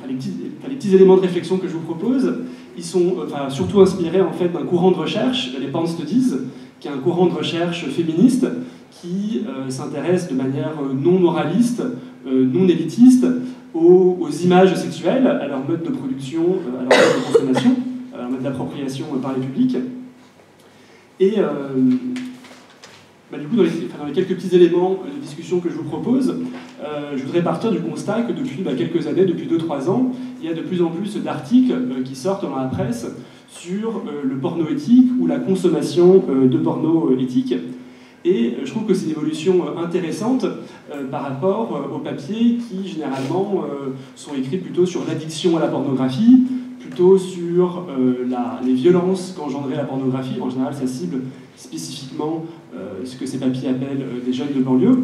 les petits éléments de réflexion que je vous propose. Ils sont surtout inspirés en fait d'un courant de recherche, les Porn Studies, qui est un courant de recherche féministe qui s'intéresse de manière non moraliste, non élitiste aux images sexuelles, à leur mode de production, à leur mode de consommation, à leur mode d'appropriation par les publics. Et du coup, dans les quelques petits éléments de discussion que je vous propose, je voudrais partir du constat que depuis quelques années, depuis 2-3 ans, il y a de plus en plus d'articles qui sortent dans la presse sur le porno éthique ou la consommation de porno éthique. Et je trouve que c'est une évolution intéressante par rapport aux papiers qui, généralement, sont écrits plutôt sur l'addiction à la pornographie, plutôt sur les violences qu'engendrait la pornographie. En général, ça cible spécifiquement ce que ces papiers appellent des jeunes de banlieue,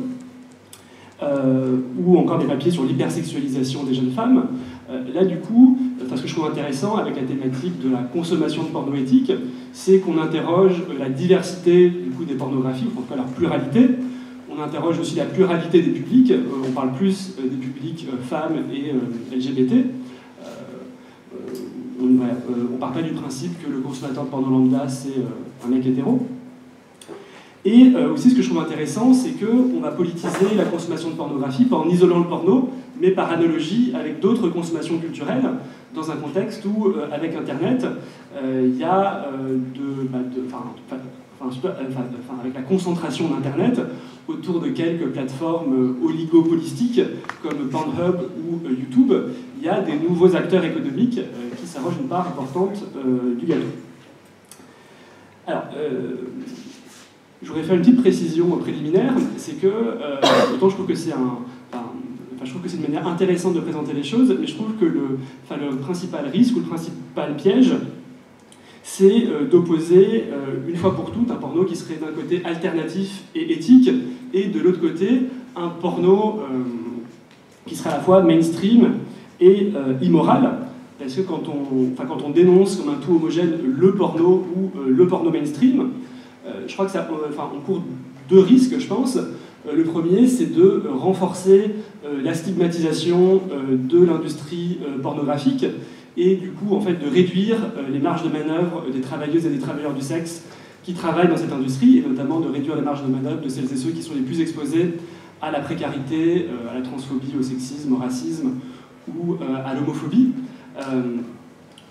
ou encore des papiers sur l'hypersexualisation des jeunes femmes. Là, du coup, ce que je trouve intéressant avec la thématique de la consommation de porno éthique, c'est qu'on interroge la diversité du coup, des pornographies, en tout cas leur pluralité. On interroge aussi la pluralité des publics. On parle plus des publics femmes et LGBT. On ne part pas du principe que le consommateur de porno lambda, c'est un mec hétéro. Et aussi, ce que je trouve intéressant, c'est qu'on va politiser la consommation de pornographie, pas en isolant le porno, mais par analogie avec d'autres consommations culturelles, dans un contexte où, avec Internet, il y a avec la concentration d'Internet autour de quelques plateformes oligopolistiques comme Pornhub ou YouTube, il y a des nouveaux acteurs économiques qui s'arrogent une part importante du gâteau. Alors, je voudrais faire une petite précision préliminaire, c'est que, autant je trouve que c'est je trouve que c'est une manière intéressante de présenter les choses, mais je trouve que le principal risque ou le principal piège, c'est d'opposer une fois pour toutes un porno qui serait d'un côté alternatif et éthique, et de l'autre côté un porno qui serait à la fois mainstream et immoral. Parce que quand on dénonce comme un tout homogène le porno ou le porno mainstream, je crois que ça, on court deux risques, je pense. Le premier, c'est de renforcer la stigmatisation de l'industrie pornographique et du coup en fait de réduire les marges de manœuvre des travailleuses et des travailleurs du sexe qui travaillent dans cette industrie, et notamment de réduire les marges de manœuvre de celles et ceux qui sont les plus exposés à la précarité, à la transphobie, au sexisme, au racisme ou à l'homophobie.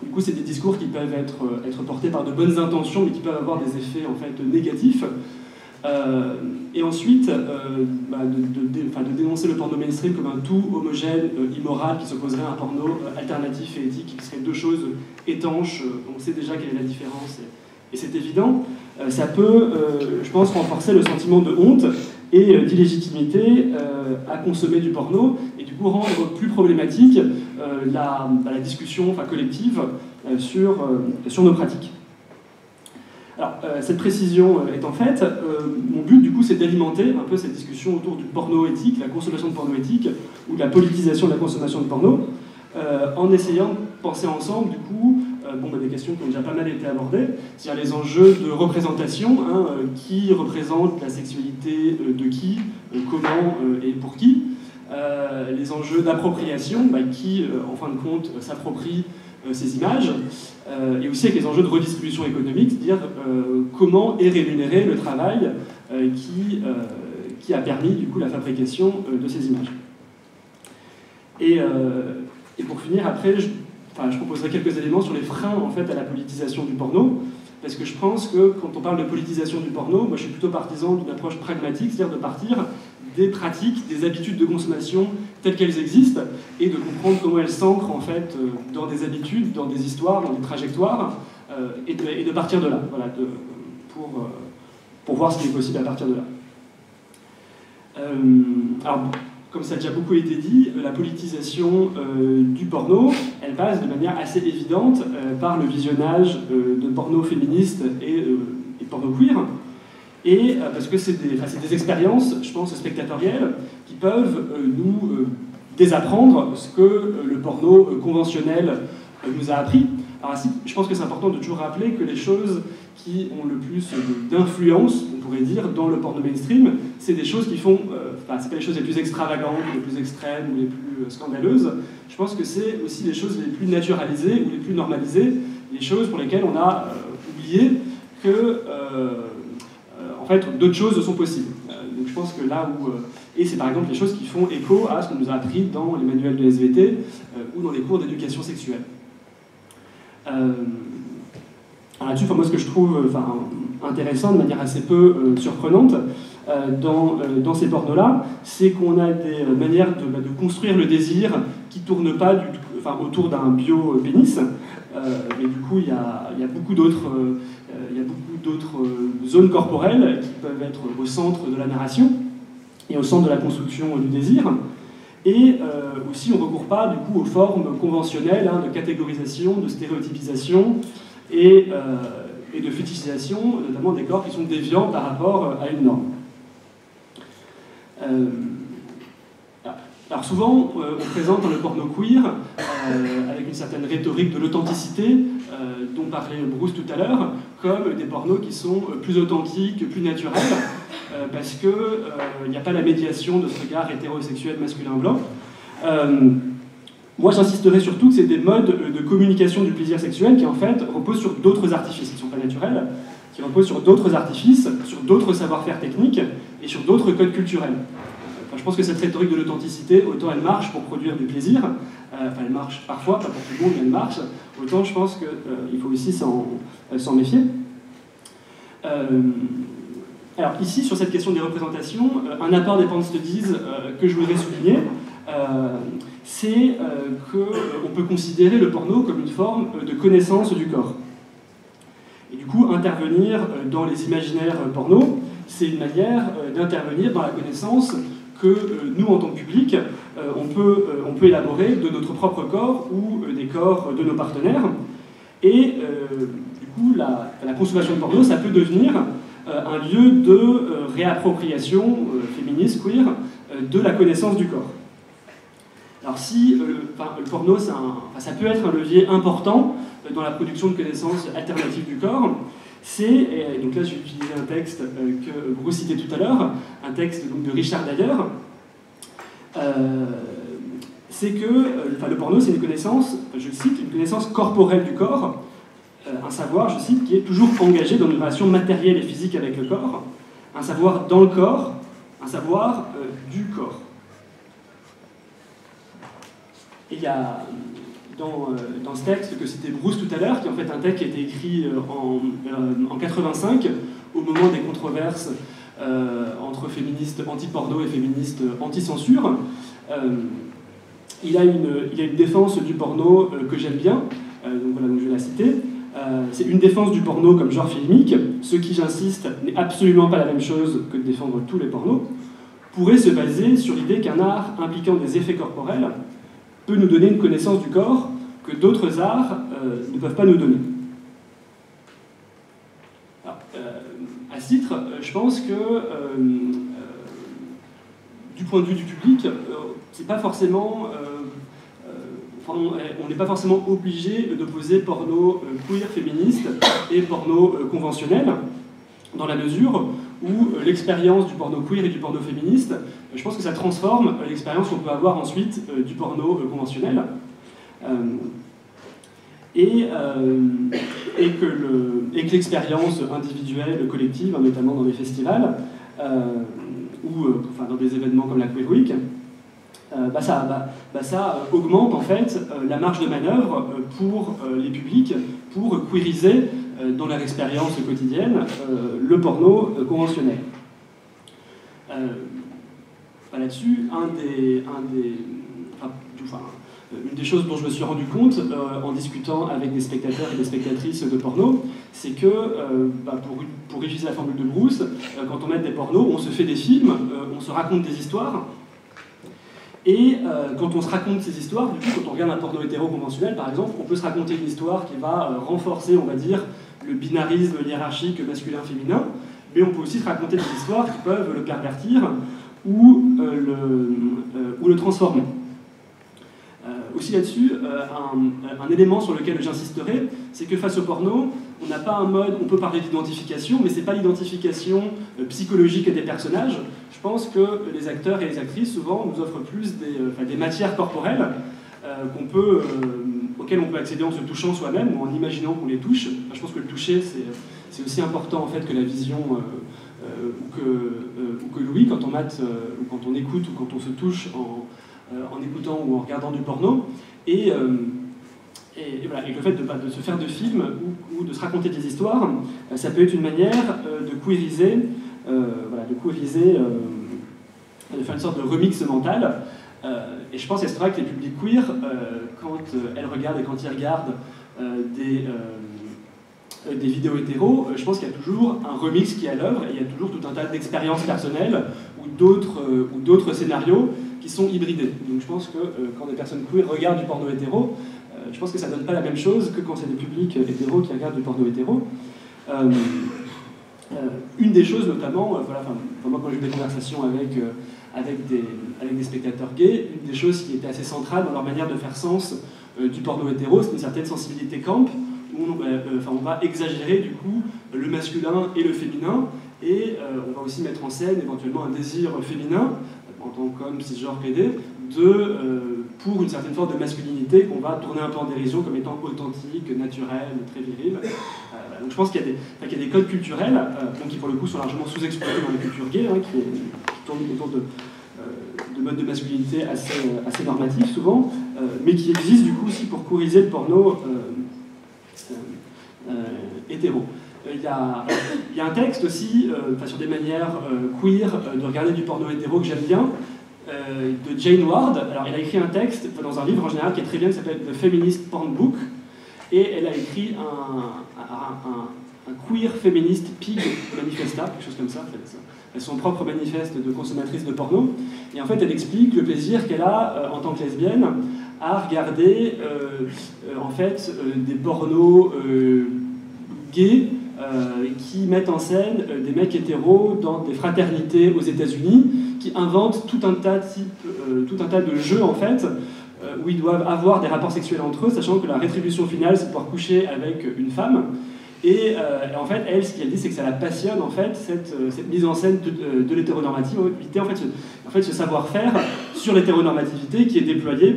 Du coup, c'est des discours qui peuvent être portés par de bonnes intentions, mais qui peuvent avoir des effets en fait négatifs. Et ensuite, de dénoncer le porno mainstream comme un tout homogène, immoral, qui s'opposerait à un porno alternatif et éthique, qui serait deux choses étanches. On sait déjà quelle est la différence, et c'est évident. Ça peut, je pense, renforcer le sentiment de honte et d'illégitimité à consommer du porno, et du coup rendre plus problématique la discussion collective sur nos pratiques. Alors, cette précision étant faite, mon but du coup c'est d'alimenter un peu cette discussion autour du porno éthique, la consommation de porno éthique, ou de la politisation de la consommation de porno, en essayant de penser ensemble du coup des questions qui ont déjà pas mal été abordées, c'est-à-dire les enjeux de représentation, qui représente la sexualité de qui, comment et pour qui, les enjeux d'appropriation, qui en fin de compte s'approprient ces images, et aussi avec les enjeux de redistribution économique, c'est-à-dire comment est rémunéré le travail qui a permis du coup la fabrication de ces images. Et pour finir, après, je proposerai quelques éléments sur les freins en fait à la politisation du porno, parce que je pense que quand on parle de politisation du porno, moi je suis plutôt partisan d'une approche pragmatique, c'est-à-dire de partir des pratiques, des habitudes de consommation telles qu'elles existent, et de comprendre comment elles s'ancrent en fait dans des habitudes, dans des histoires, dans des trajectoires, et de partir de là, voilà, pour voir ce qui est possible à partir de là. Alors, comme ça a déjà beaucoup été dit, la politisation du porno, elle passe de manière assez évidente par le visionnage de porno féministe et porno queer, et parce que c'est des expériences, je pense, spectatorielles qui peuvent nous désapprendre ce que le porno conventionnel nous a appris. Alors, je pense que c'est important de toujours rappeler que les choses qui ont le plus d'influence, on pourrait dire, dans le porno mainstream, c'est des choses qui font, c'est pas les choses les plus extravagantes, les plus extrêmes ou les plus scandaleuses. Je pense que c'est aussi les choses les plus naturalisées ou les plus normalisées, les choses pour lesquelles on a oublié que, en fait, d'autres choses sont possibles. Donc je pense que là où... et c'est par exemple les choses qui font écho à ce qu'on nous a appris dans les manuels de SVT ou dans les cours d'éducation sexuelle. Là-dessus, moi, ce que je trouve intéressant, de manière assez peu surprenante, dans ces pornos-là, c'est qu'on a des manières de construire le désir qui ne tournent pas du tout, autour d'un bio-pénis, mais du coup, il y a beaucoup d'autres zones corporelles qui peuvent être au centre de la narration et au centre de la construction du désir. Et aussi, on ne recourt pas du coup aux formes conventionnelles de catégorisation, de stéréotypisation et de fétichisation, notamment des corps qui sont déviants par rapport à une norme. Alors souvent, on présente le porno queer avec une certaine rhétorique de l'authenticité, dont parlait Bruce tout à l'heure, comme des pornos qui sont plus authentiques, plus naturels, parce qu'il n'y a pas la médiation de ce regard hétérosexuel masculin-blanc. Moi, j'insisterai surtout que c'est des modes de communication du plaisir sexuel qui, en fait, reposent sur d'autres artifices, qui ne sont pas naturels, qui reposent sur d'autres artifices, sur d'autres savoir-faire techniques et sur d'autres codes culturels. Je pense que cette rhétorique de l'authenticité, autant elle marche pour produire du plaisir, elle marche parfois, pas pour tout le monde, mais elle marche, autant je pense qu'il faut aussi s'en méfier. Alors ici, sur cette question des représentations, un apport des Porn Studies que je voudrais souligner, c'est qu'on peut considérer le porno comme une forme de connaissance du corps. Et du coup, intervenir dans les imaginaires porno, c'est une manière d'intervenir dans la connaissance que nous, en tant que public, on peut élaborer de notre propre corps ou des corps de nos partenaires. Et du coup, la consommation de porno, ça peut devenir un lieu de réappropriation féministe, queer, de la connaissance du corps. Alors si le porno, ça peut être un levier important dans la production de connaissances alternatives du corps, donc là je vais utiliser un texte que Bruce citait tout à l'heure, un texte donc, de Richard Dyer, c'est que le porno, c'est une connaissance, je le cite, une connaissance corporelle du corps, un savoir, je cite, qui est toujours engagé dans une relation matérielle et physique avec le corps, un savoir dans le corps, un savoir du corps. Et il y a dans ce texte que citait Bruce tout à l'heure, qui est en fait un texte qui a été écrit en 85, au moment des controverses entre féministes anti-porno et féministes anti-censure. Il a une défense du porno que j'aime bien, donc voilà, donc je vais la citer. C'est une défense du porno comme genre filmique, ce qui, j'insiste, n'est absolument pas la même chose que de défendre tous les pornos, pourrait se baser sur l'idée qu'un art impliquant des effets corporels peut nous donner une connaissance du corps que d'autres arts ne peuvent pas nous donner. Alors, à ce titre, je pense que du point de vue du public, c'est pas forcément, on n'est pas forcément obligé d'opposer porno queer féministe et porno conventionnel, dans la mesure où l'expérience du porno queer et du porno féministe, je pense que ça transforme l'expérience qu'on peut avoir ensuite du porno conventionnel. Et que l'expérience individuelle, collective, notamment dans les festivals, ou dans des événements comme la Queer Week, ça augmente en fait la marge de manœuvre pour les publics pour queeriser dans leur expérience quotidienne le porno conventionnel. Là-dessus, une des choses dont je me suis rendu compte en discutant avec des spectateurs et des spectatrices de porno, c'est que, pour utiliser la formule de Bruce, quand on met des pornos, on se fait des films, on se raconte des histoires, et quand on se raconte ces histoires, du coup, quand on regarde un porno hétéro conventionnel, par exemple, on peut se raconter une histoire qui va renforcer, on va dire, le binarisme hiérarchique masculin-féminin, mais on peut aussi se raconter des histoires qui peuvent le pervertir ou le transformer. Aussi là-dessus, un élément sur lequel j'insisterai, c'est que face au porno, on n'a pas un mode, on peut parler d'identification, mais c'est pas l'identification psychologique des personnages. Je pense que les acteurs et les actrices, souvent, nous offrent plus des matières corporelles auxquelles on peut accéder en se touchant soi-même ou en imaginant qu'on les touche. Je pense que le toucher, c'est aussi important en fait que la vision ou que l'ouïe, quand on mate, ou quand on écoute, ou quand on se touche en écoutant ou en regardant du porno, et voilà, et le fait de se faire de films ou de se raconter des histoires, ça peut être une manière de queeriser, de faire une sorte de remix mental. Et je pense que les publics queer, quand elles regardent et quand ils regardent des vidéos hétéros, je pense qu'il y a toujours un remix qui est à l'œuvre, et il y a toujours tout un tas d'expériences personnelles ou d'autres scénarios qui sont hybridés. Donc je pense que quand des personnes queer regardent du porno hétéro, je pense que ça ne donne pas la même chose que quand c'est des publics hétéros qui regardent du porno hétéro. Une des choses notamment, moi quand j'ai eu des conversations avec des spectateurs gays, une des choses qui était assez centrale dans leur manière de faire sens du porno hétéro, c'est une certaine sensibilité camp, où on va exagérer du coup le masculin et le féminin, et on va aussi mettre en scène éventuellement un désir féminin, en tant qu'homme cisgenre PD, pour une certaine forme de masculinité qu'on va tourner un peu en dérision comme étant authentique, naturelle, très virile. Donc je pense qu'il y a des codes culturels, qui pour le coup sont largement sous-exploités dans les cultures gays, qui tournent autour de modes de masculinité assez normatifs souvent, mais qui existent du coup aussi pour queeriser le porno hétéro. Il y a un texte aussi, sur des manières queer de regarder du porno hétéro que j'aime bien, de Jane Ward. Alors elle a écrit un texte dans un livre en général qui est très bien, qui s'appelle The Feminist Porn Book, et elle a écrit un queer féministe pig manifesta, quelque chose comme ça, son propre manifeste de consommatrice de porno, et en fait elle explique le plaisir qu'elle a en tant que lesbienne à regarder des pornos gays qui mettent en scène des mecs hétéros dans des fraternités aux États-Unis, qui inventent tout un tas de jeux en fait, où ils doivent avoir des rapports sexuels entre eux, sachant que la rétribution finale c'est de pouvoir coucher avec une femme. Et en fait, elle, ce qu'elle dit, c'est que ça la passionne, en fait, cette mise en scène de l'hétéronormativité, en fait, ce savoir-faire sur l'hétéronormativité qui est déployé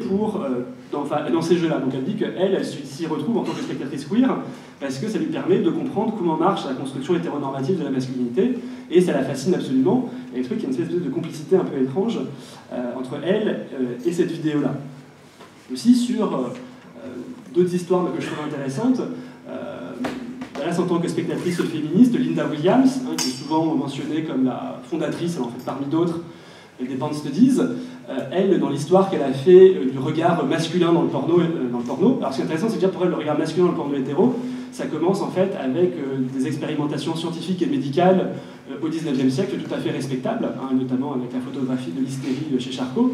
dans ces jeux-là. Donc elle dit qu'elle s'y retrouve en tant que spectatrice queer, parce que ça lui permet de comprendre comment marche la construction hétéronormative de la masculinité, et ça la fascine absolument. Et le truc, il y a une espèce de complicité un peu étrange entre elle et cette vidéo-là. Aussi sur d'autres histoires que je trouve intéressantes. Là, en tant que spectatrice féministe, Linda Williams, qui est souvent mentionnée comme la fondatrice, en fait, parmi d'autres, des Band Studies, elle, dans l'histoire qu'elle a fait du regard masculin dans le porno. Alors, ce qui est intéressant, c'est que déjà pour elle, le regard masculin dans le porno hétéro, ça commence en fait avec des expérimentations scientifiques et médicales au XIXe siècle tout à fait respectables, notamment avec la photographie de l'hystérie chez Charcot.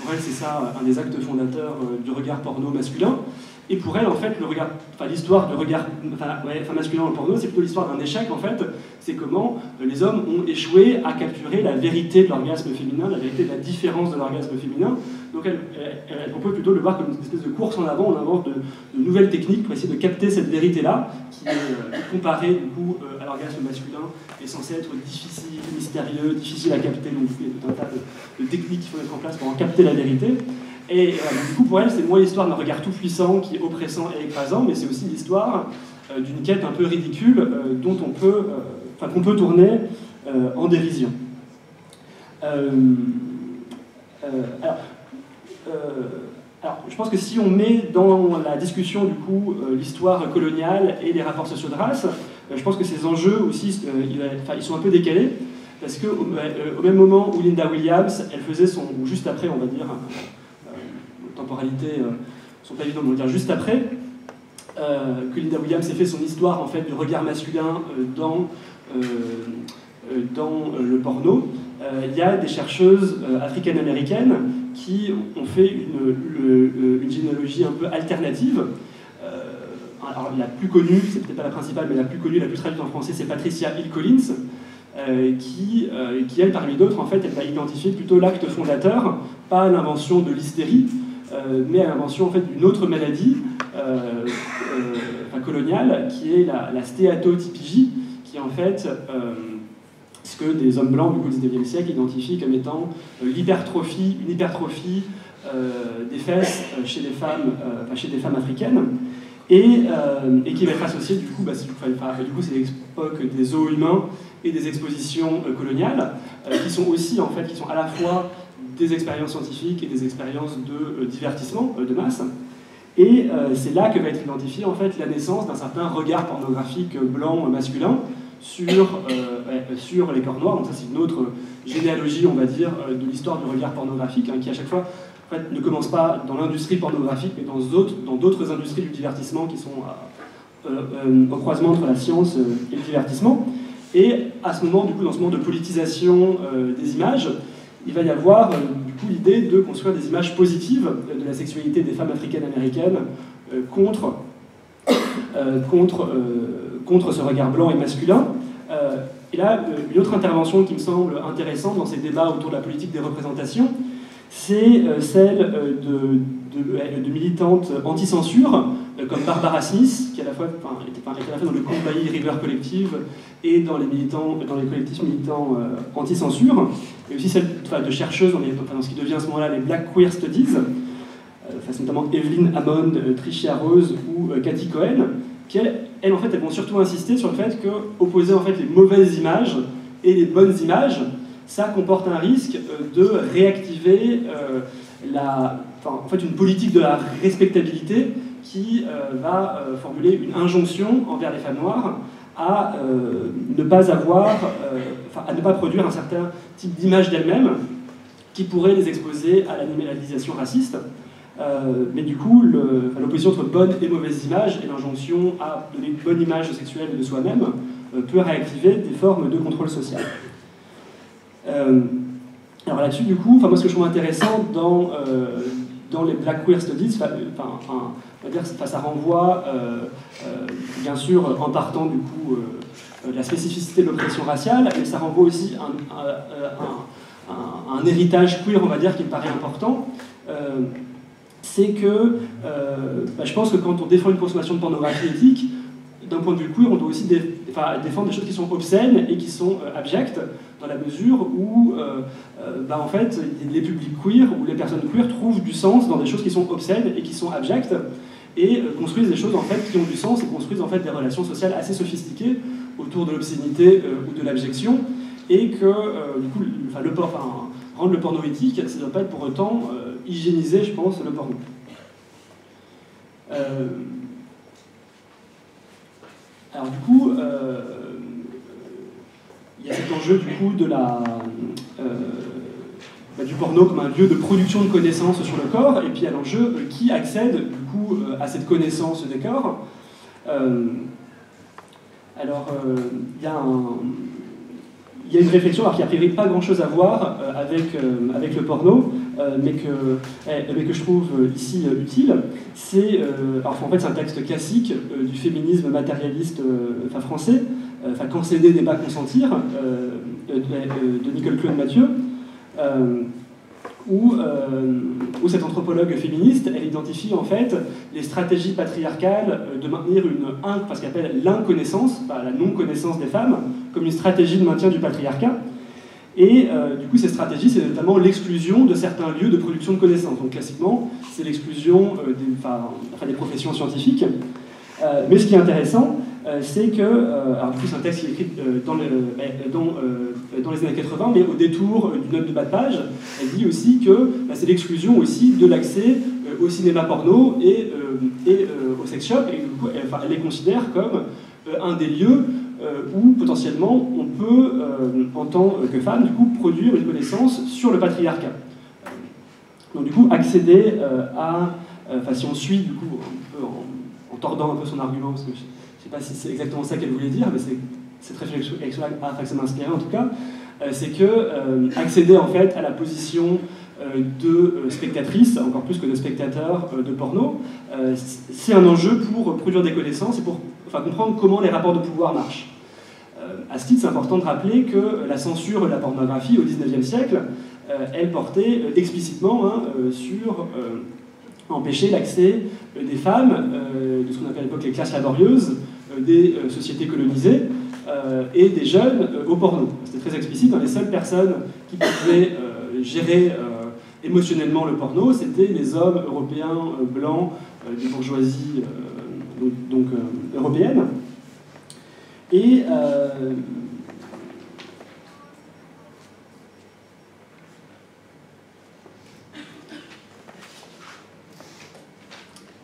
Pour elle, c'est ça un des actes fondateurs du regard porno masculin. Et pour elle, en fait, l'histoire du regard masculin dans le porno, c'est plutôt l'histoire d'un échec, en fait. C'est comment les hommes ont échoué à capturer la vérité de l'orgasme féminin, la vérité de la différence de l'orgasme féminin. Donc elle propose plutôt de le voir comme une espèce de course en avant. On invente de nouvelles techniques pour essayer de capter cette vérité-là, qui est comparée du coup à l'orgasme masculin, est censé être difficile, mystérieux, difficile à capter. Donc il y a tout un tas de techniques qu'il faut mettre en place pour en capter la vérité. Et du coup, pour elle, c'est moins l'histoire d'un regard tout-puissant qui est oppressant et écrasant, mais c'est aussi l'histoire d'une quête un peu ridicule dont qu'on peut tourner en dérision. Alors, je pense que si on met dans la discussion, du coup, l'histoire coloniale et les rapports sociaux de race, je pense que ces enjeux aussi, ils sont un peu décalés, parce qu'au même moment où Linda Williams, elle faisait ou juste après, on va dire, temporalité sont pas évidentes, mais on va dire juste après que Linda Williams ait fait son histoire en fait du regard masculin dans le porno. Il y a des chercheuses africaines-américaines qui ont fait une généalogie un peu alternative. Alors la plus connue, c'est peut-être pas la principale, mais la plus connue, la plus traduite en français, c'est Patricia Hill Collins, qui elle, parmi d'autres, en fait, elle va identifier plutôt l'acte fondateur, pas l'invention de l'hystérie, mais à l'invention en fait, d'une autre maladie coloniale, qui est la stéatotypie, qui est en fait ce que des hommes blancs du XIXe siècle identifient comme étant une hypertrophie des fesses chez des femmes africaines, et qui va être associée du coup, c'est l'époque des zoos humains et des expositions coloniales, qui sont aussi en fait, qui sont à la fois des expériences scientifiques et des expériences de divertissement de masse. Et c'est là que va être identifiée en fait la naissance d'un certain regard pornographique blanc masculin sur les corps noirs. Donc ça c'est une autre généalogie, on va dire, de l'histoire du regard pornographique, qui à chaque fois en fait, ne commence pas dans l'industrie pornographique, mais dans d'autres industries du divertissement qui sont au croisement entre la science et le divertissement. Et à ce moment, du coup, dans ce moment de politisation des images, il va y avoir du coup l'idée de construire des images positives de la sexualité des femmes africaines-américaines contre ce regard blanc et masculin. Et là, une autre intervention qui me semble intéressante dans ces débats autour de la politique des représentations, c'est celle de militantes anti-censure, comme Barbara Smith, qui à la fois était à la fois dans le Combahee River Collective et dans les collectifs militants anti-censure, et aussi celle de chercheuses dans ce qui devient à ce moment-là les Black Queer Studies, notamment Evelyn Hammond, Tricia Rose ou Cathy Cohen, qui elles, en fait, elles vont surtout insister sur le fait que opposer en fait, les mauvaises images et les bonnes images, ça comporte un risque de réactiver en fait, une politique de la respectabilité qui va formuler une injonction envers les femmes noires à ne pas produire un certain type d'image d'elles-mêmes qui pourrait les exposer à l'animalisation raciste. Mais du coup, l'opposition entre bonne et mauvaise image et l'injonction à donner une bonne image sexuelle de soi-même peut réactiver des formes de contrôle social. Alors là-dessus, du coup, moi ce que je trouve intéressant dans les Black Queer Studies, on va dire que ça renvoie, bien sûr, en partant du coup de la spécificité de l'oppression raciale, mais ça renvoie aussi un héritage queer, on va dire, qui me paraît important. C'est que je pense que quand on défend une consommation de pornographie éthique, d'un point de vue queer, on doit aussi défendre des choses qui sont obscènes et qui sont abjectes, dans la mesure où, en fait, les publics queer ou les personnes queer trouvent du sens dans des choses qui sont obscènes et qui sont abjectes, et construisent des choses en fait qui ont du sens et construisent en fait des relations sociales assez sophistiquées autour de l'obscénité ou de l'abjection, et que du coup, rendre le porno éthique, ça ne doit pas être pour autant hygiéniser, je pense, le porno. Alors du coup, il y a cet enjeu du coup de du porno comme un lieu de production de connaissances sur le corps, et puis il y a l'enjeu qui accède du coup à cette connaissance des corps. Il y a une réflexion alors, qui n'a a priori pas grand-chose à voir avec le porno, mais que je trouve ici utile. En fait, c'est un texte classique du féminisme matérialiste français, Quand céder n'est pas consentir, de Nicole-Claude Mathieu, où cette anthropologue féministe, elle identifie en fait les stratégies patriarcales de maintenir ce qu'elle appelle l'inconnaissance, la non-connaissance des femmes, comme une stratégie de maintien du patriarcat. Et du coup, ces stratégies, c'est notamment l'exclusion de certains lieux de production de connaissances. Donc classiquement, c'est l'exclusion des professions scientifiques. Mais ce qui est intéressant, c'est que, alors du coup c'est un texte qui est écrit dans les années 80, mais au détour d'une note de bas de page, elle dit aussi que c'est l'exclusion aussi de l'accès au cinéma porno et au sex shop, et du coup, elle les considère comme un des lieux où potentiellement on peut, en tant que femme, du coup, produire une connaissance sur le patriarcat. Donc du coup, accéder si on suit du coup un peu en tordant un peu son argument, parce que je ne sais pas si c'est exactement ça qu'elle voulait dire, mais c'est cette réflexion-là que ça m'a inspiré en tout cas, c'est que accéder en fait à la position de spectatrice, encore plus que de spectateur de porno, c'est un enjeu pour produire des connaissances et pour comprendre comment les rapports de pouvoir marchent. À ce titre, c'est important de rappeler que la censure de la pornographie au XIXe siècle, elle portait explicitement sur empêcher l'accès des femmes, de ce qu'on appelle à l'époque les classes laborieuses, des sociétés colonisées et des jeunes au porno. C'était très explicite, dans les seules personnes qui pouvaient gérer émotionnellement le porno, c'était les hommes européens blancs des bourgeoisies européennes.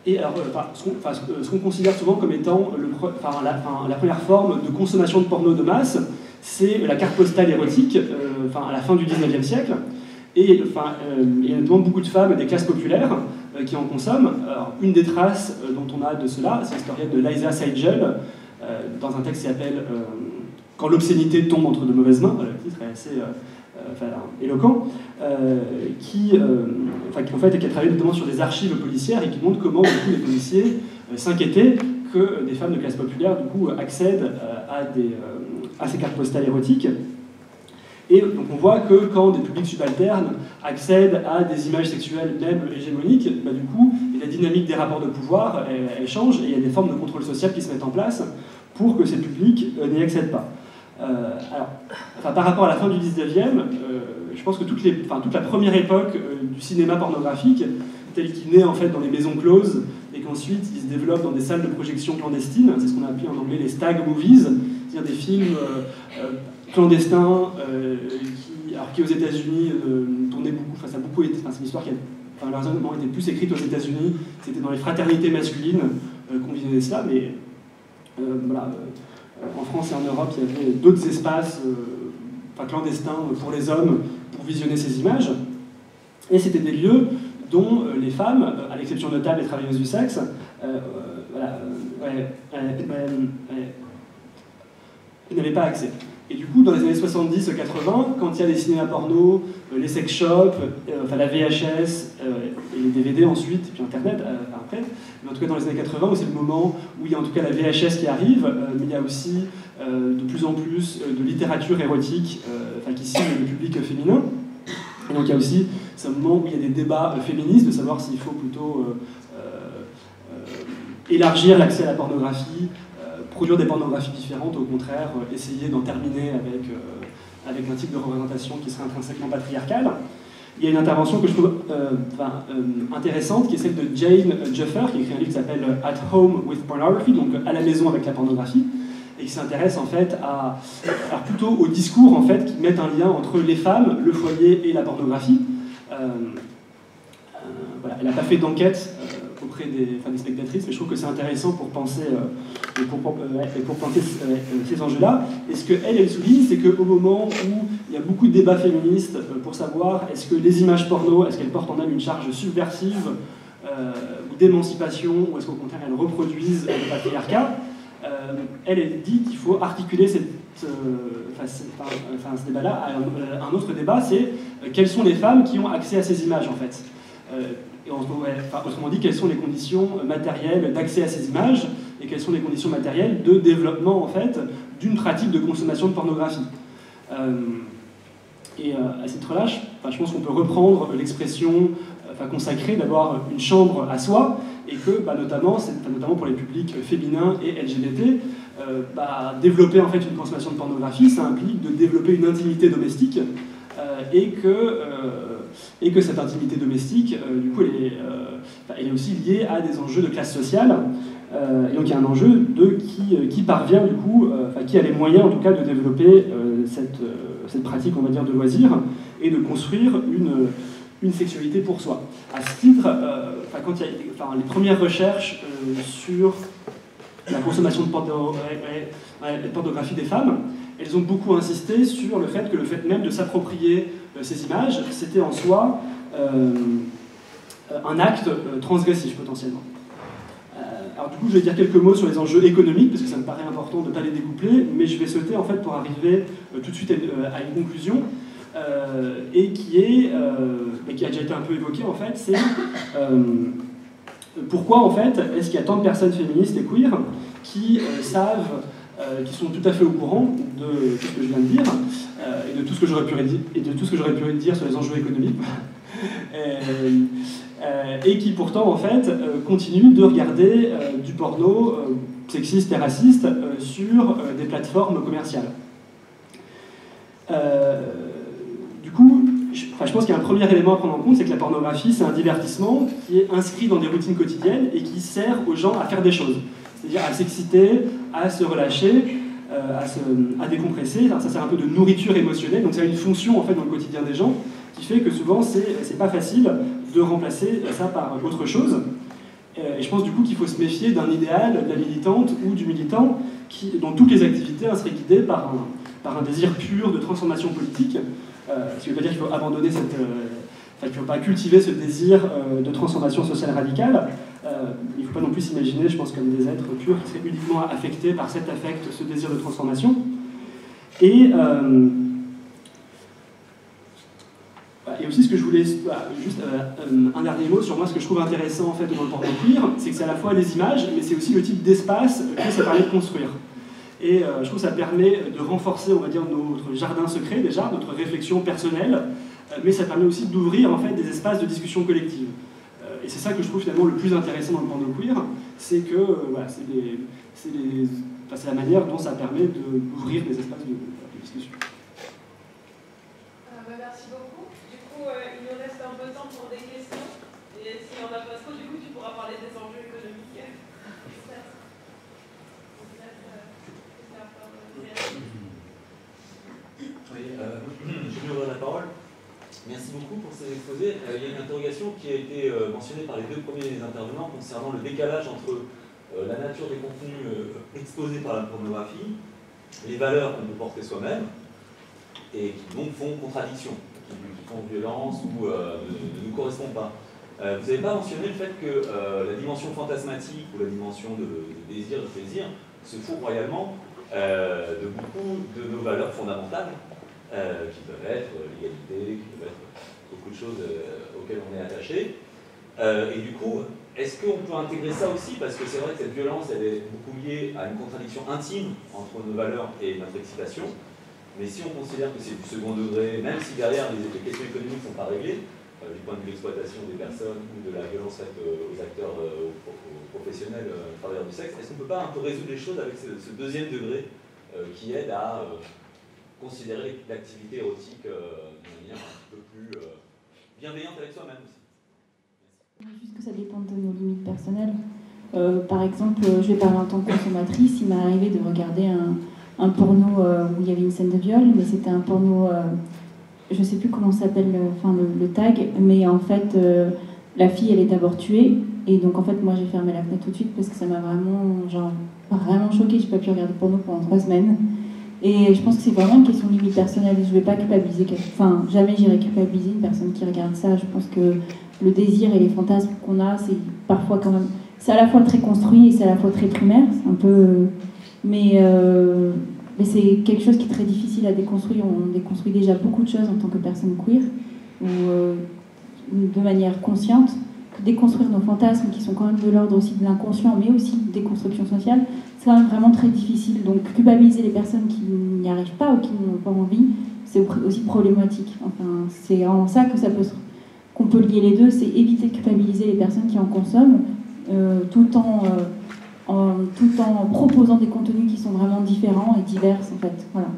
Et alors, ce qu'on considère souvent comme étant la première forme de consommation de porno de masse, c'est la carte postale érotique, à la fin du XIXe siècle. Et il y a notamment beaucoup de femmes des classes populaires qui en consomment. Alors, une des traces dont on a de cela, c'est l'historienne de Liza Seigel, dans un texte qui s'appelle « Quand l'obscénité tombe entre de mauvaises mains », le titre est assez éloquent, qui a travaillé notamment sur des archives policières et qui montre comment du coup, les policiers s'inquiétaient que des femmes de classe populaire du coup, accèdent à ces cartes postales érotiques. Et donc on voit que quand des publics subalternes accèdent à des images sexuelles même hégémoniques, du coup, la dynamique des rapports de pouvoir, elle change, et il y a des formes de contrôle social qui se mettent en place pour que ces publics n'y accèdent pas. Par rapport à la fin du 19e, je pense que toute la première époque du cinéma pornographique, tel qu'il naît en fait dans les maisons closes, et qu'ensuite il se développe dans des salles de projection clandestines, c'est ce qu'on appelle en anglais les stag movies, c'est-à-dire des films clandestins qui aux États-Unis tournaient beaucoup, c'est une histoire qui a malheureusement été plus écrite aux États-Unis, c'était dans les fraternités masculines qu'on visionnait cela, mais en France et en Europe, il y avait d'autres espaces clandestins pour les hommes pour visionner ces images. Et c'était des lieux dont les femmes, à l'exception notable des travailleuses du sexe, n'avaient pas accès. Et du coup, dans les années 70-80, quand il y a les cinémas porno, les sex shops, la VHS, et les DVD ensuite, et puis Internet après, mais en tout cas dans les années 80, c'est le moment où il y a en tout cas la VHS qui arrive, mais il y a aussi de plus en plus de littérature érotique qui cible le public féminin. Et donc il y a aussi ce moment où il y a des débats féministes, de savoir s'il faut plutôt élargir l'accès à la pornographie, produire des pornographies différentes, au contraire, essayer d'en terminer avec un type de représentation qui serait intrinsèquement patriarcal. Il y a une intervention que je trouve intéressante, qui est celle de Jane Jeffer, qui écrit un livre qui s'appelle At Home with Pornography, donc à la maison avec la pornographie, et qui s'intéresse en fait plutôt au discours en fait, qui mettent un lien entre les femmes, le foyer et la pornographie. Voilà, elle n'a pas fait d'enquête auprès des spectatrices, mais je trouve que c'est intéressant pour penser et pour planter ces enjeux-là. Et ce qu'elle souligne, c'est qu'au moment où il y a beaucoup de débats féministes pour savoir est-ce que les images porno, est-ce qu'elles portent en elles une charge subversive ou d'émancipation, ou est-ce qu'au contraire elles reproduisent le patriarcat, elle dit qu'il faut articuler ce débat-là à un autre débat, c'est quelles sont les femmes qui ont accès à ces images en fait. Autrement dit, quelles sont les conditions matérielles d'accès à ces images et quelles sont les conditions matérielles de développement en fait, d'une pratique de consommation de pornographie. Et à ce titre-là, je pense qu'on peut reprendre l'expression consacrée d'avoir une chambre à soi et que notamment pour les publics féminins et LGBT, développer en fait une consommation de pornographie, ça implique de développer une intimité domestique et que cette intimité domestique, du coup, elle est aussi liée à des enjeux de classe sociale. Et donc il y a un enjeu de qui parvient, du coup, qui a les moyens, en tout cas, de développer cette pratique, on va dire, de loisir, et de construire une sexualité pour soi. À ce titre, quand il y a les premières recherches sur la consommation de pornographie des femmes, elles ont beaucoup insisté sur le fait que le fait même de s'approprier ces images, c'était en soi un acte transgressif potentiellement. Alors du coup, je vais dire quelques mots sur les enjeux économiques, parce que ça me paraît important de ne pas les découpler, mais je vais sauter en fait pour arriver tout de suite à une conclusion, et qui a déjà été un peu évoquée en fait, c'est pourquoi en fait est-ce qu'il y a tant de personnes féministes et queer qui savent, qui sont tout à fait au courant de tout ce que je viens de dire, et de tout ce que j'aurais pu dire sur les enjeux économiques, et qui pourtant en fait continuent de regarder du porno sexiste et raciste sur des plateformes commerciales. Du coup, je pense qu'il y a un premier élément à prendre en compte, c'est que la pornographie, c'est un divertissement qui est inscrit dans des routines quotidiennes et qui sert aux gens à faire des choses. C'est-à-dire à s'exciter, à se relâcher, à décompresser. Ça sert un peu de nourriture émotionnelle, donc ça a une fonction en fait dans le quotidien des gens qui fait que souvent c'est pas facile de remplacer ça par autre chose. Et je pense du coup qu'il faut se méfier d'un idéal de la militante ou du militant dont toutes les activités seraient guidées par un désir pur de transformation politique. Ce qui ne veut pas dire qu'il faut abandonner qu'il ne faut pas cultiver ce désir de transformation sociale radicale. Il ne faut pas non plus s'imaginer, je pense, comme des êtres purs qui seraient uniquement affectés par cet affect, ce désir de transformation. Et aussi, ce que je voulais, juste un dernier mot sur moi, ce que je trouve intéressant en fait dans le porno queer, c'est que c'est à la fois les images, mais c'est aussi le type d'espace que ça permet de construire. Et je trouve que ça permet de renforcer, on va dire, notre jardin secret déjà, notre réflexion personnelle, mais ça permet aussi d'ouvrir en fait des espaces de discussion collective. Et c'est ça que je trouve finalement le plus intéressant dans le porno queer, c'est que c'est la manière dont ça permet d'ouvrir des espaces de discussion. Merci beaucoup. Du coup, il nous reste un peu de temps pour des questions. Et si on n'a pas trop, du coup, tu pourras parler des enjeux économiques. Oui, je vais ouvrir la parole. Merci beaucoup pour ces exposés. Il y a une interrogation qui a été mentionnée par les deux premiers intervenants concernant le décalage entre la nature des contenus exposés par la pornographie, les valeurs qu'on peut porter soi-même, et qui donc font contradiction, qui font violence ou ne nous correspondent pas. Vous n'avez pas mentionné le fait que la dimension fantasmatique ou la dimension de désir, de plaisir, se fout royalement de beaucoup de nos valeurs fondamentales, qui peuvent être l'égalité, qui peuvent être beaucoup de choses auxquelles on est attaché. Et du coup, est-ce qu'on peut intégrer ça aussi? Parce que c'est vrai que cette violence, elle est beaucoup liée à une contradiction intime entre nos valeurs et notre excitation. Mais si on considère que c'est du second degré, même si derrière les questions économiques ne sont pas réglées, du point de vue de l'exploitation des personnes ou de la violence faite aux acteurs, aux professionnels, travailleurs du sexe. Est-ce qu'on ne peut pas un peu résoudre les choses avec ce deuxième degré qui aide à considérer l'activité érotique d'une manière un petit peu plus bienveillante avec soi-même aussi? Juste que ça dépend de nos limites personnelles. Par exemple, je vais parler en tant que consommatrice, il m'est arrivé de regarder un porno où il y avait une scène de viol, mais c'était un porno, je ne sais plus comment s'appelle le tag, mais en fait, la fille, elle est d'abord tuée, et donc en fait, moi, j'ai fermé la fenêtre tout de suite parce que ça m'a vraiment choquée. J'ai pas pu regarder le porno pendant 3 semaines. Et je pense que c'est vraiment une question de limite personnelle. Je ne vais pas culpabiliser jamais j'irai culpabiliser une personne qui regarde ça. Je pense que le désir et les fantasmes qu'on a, c'est parfois quand même... C'est à la fois très construit et c'est à la fois très primaire. C'est un peu... Mais c'est quelque chose qui est très difficile à déconstruire. On déconstruit déjà beaucoup de choses en tant que personne queer, ou de manière consciente. Déconstruire nos fantasmes qui sont quand même de l'ordre aussi de l'inconscient, mais aussi de déconstruction sociale, c'est quand même vraiment très difficile. Donc culpabiliser les personnes qui n'y arrivent pas ou qui n'ont pas envie, c'est aussi problématique. Enfin, c'est en ça que qu'on peut lier les deux, c'est éviter de culpabiliser les personnes qui en consomment, tout en proposant des contenus qui sont vraiment différents et divers en fait. Voilà.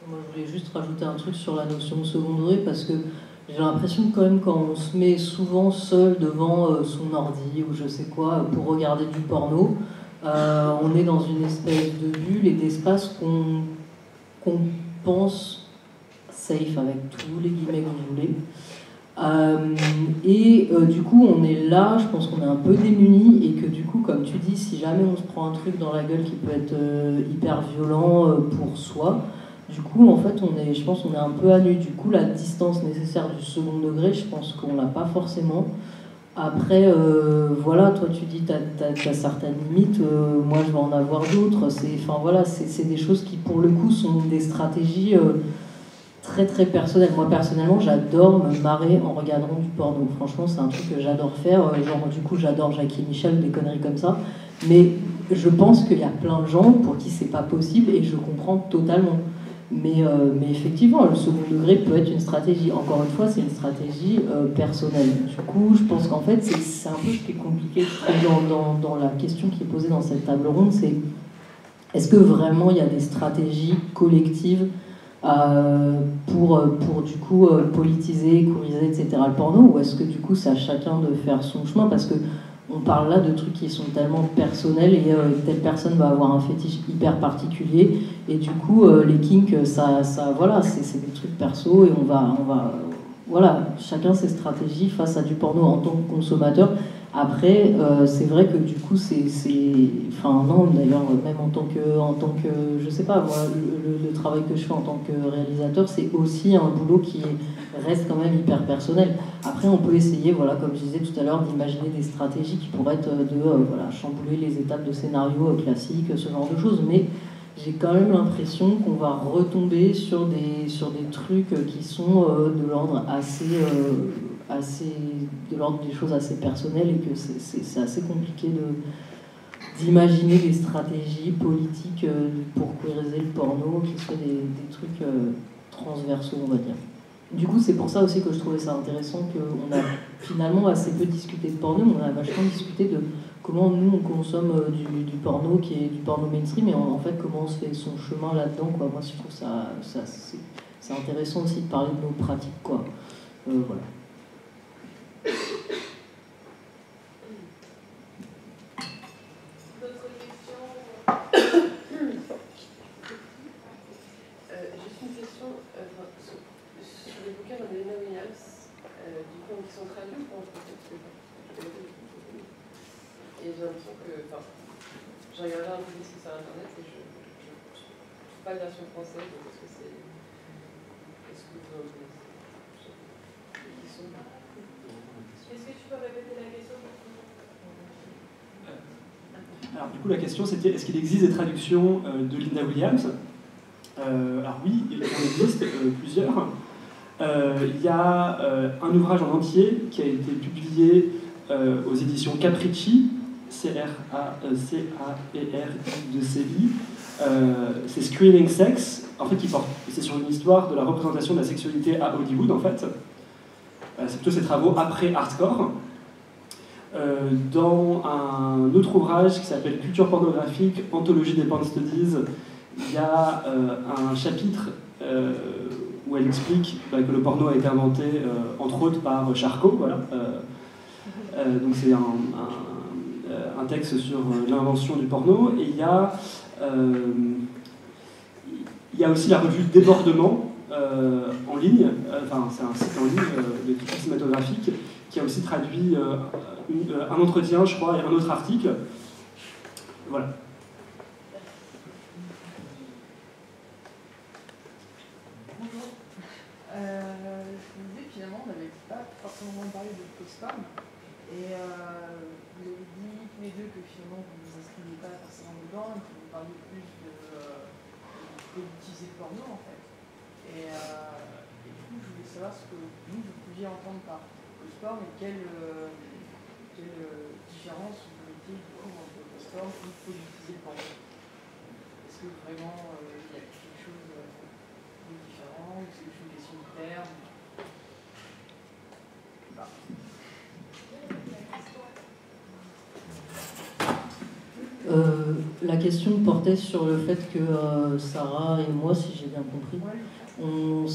Moi je voulais juste rajouter un truc sur la notion de second degré, parce que j'ai l'impression que quand même quand on se met souvent seul devant son ordi ou je sais quoi pour regarder du porno, on est dans une espèce de bulle et d'espace qu'on pense safe, avec tous les guillemets que vous voulez. Du coup on est là, je pense qu'on est un peu démunis, et que du coup comme tu dis, si jamais on se prend un truc dans la gueule qui peut être hyper violent pour soi, du coup, en fait, je pense qu'on est un peu à nu. Du coup, la distance nécessaire du second degré, je pense qu'on l'a pas forcément. Après, voilà, toi tu dis t'as certaines limites, moi je vais en avoir d'autres. C'est des choses qui, pour le coup, sont des stratégies très très personnelles. Moi, personnellement, j'adore me marrer en regardant du porno. Franchement, c'est un truc que j'adore faire. Du coup, j'adore Jackie et Michel, des conneries comme ça. Mais je pense qu'il y a plein de gens pour qui c'est pas possible, et je comprends totalement. Mais effectivement, le second degré peut être une stratégie. Encore une fois, c'est une stratégie personnelle. Du coup, je pense qu'en fait, c'est un peu ce qui est compliqué dans la question qui est posée dans cette table ronde, c'est est-ce que vraiment il y a des stratégies collectives pour du coup politiser, queeriser, etc. le porno, ou est-ce que du coup c'est à chacun de faire son chemin, parce que on parle là de trucs qui sont tellement personnels, et telle personne va avoir un fétiche hyper particulier, et du coup les kinks voilà, c'est des trucs perso, et on va voilà, chacun ses stratégies face à du porno en tant que consommateur. Après c'est vrai que du coup enfin non, d'ailleurs même en tant que je sais pas moi, le travail que je fais en tant que réalisateur, c'est aussi un boulot qui reste quand même hyper personnel. Après on peut essayer, voilà, comme je disais tout à l'heure, d'imaginer des stratégies qui pourraient être voilà, chambouler les étapes de scénario classiques, ce genre de choses, mais j'ai quand même l'impression qu'on va retomber sur des trucs qui sont de l'ordre de l'ordre des choses assez personnelles, et que c'est assez compliqué d'imaginer des stratégies politiques pour queeriser le porno qui seraient des trucs transversaux, on va dire. Du coup, c'est pour ça aussi que je trouvais ça intéressant qu'on a finalement assez peu discuté de porno, mais on a vachement discuté de comment nous on consomme du porno qui est du porno mainstream, et en fait comment on se fait son chemin là-dedans, quoi. Moi je trouve ça c'est intéressant aussi de parler de nos pratiques, quoi. Voilà. D'autres questions? Juste une question sur les bouquins d'Angelina Williams, du coup, qui sont traduits en français, parce que et j'ai l'impression que, j'ai regardé un peu ce que c'est sur internet, et je ne trouve pas de version française, donc est-ce que vous en connaissez? Est-ce que tu peux répéter la question? Alors du coup la question c'était, est-ce qu'il existe des traductions de Linda Williams? Alors oui, il en existe plusieurs. Il y a un ouvrage en entier qui a été publié aux éditions Capricci, C-R-A-C-A-E-R de Séville, c'est Screening Sex, en fait, c'est sur une histoire de la représentation de la sexualité à Hollywood, en fait. C'est plutôt ses travaux après Hardcore. Dans un autre ouvrage qui s'appelle Culture pornographique, Anthologie des Porn Studies, il y a un chapitre où elle explique que le porno a été inventé, entre autres, par Charcot. Voilà. Donc c'est un texte sur l'invention du porno. Et il y a aussi la revue Débordement en ligne, c'est un site en ligne de critique cinématographique qui a aussi traduit un entretien, je crois, et un autre article. Voilà. Bonjour. Je me disais que finalement, on n'avait pas forcément parlé de post-porn. Et vous avez dit tous les deux que finalement, vous ne vous inscrivez pas forcément dedans, et que vous parliez plus de politiser le porno, en fait. Et du coup, je voulais savoir ce que vous pouviez entendre par post-porn et quelle différence vous mettez du coup entre post-porn et politiser le porno. Est-ce que vraiment il y a quelque chose de différent, ou c'est une question de terme? La question portait sur le fait que Sarah et moi, si j'ai bien compris, on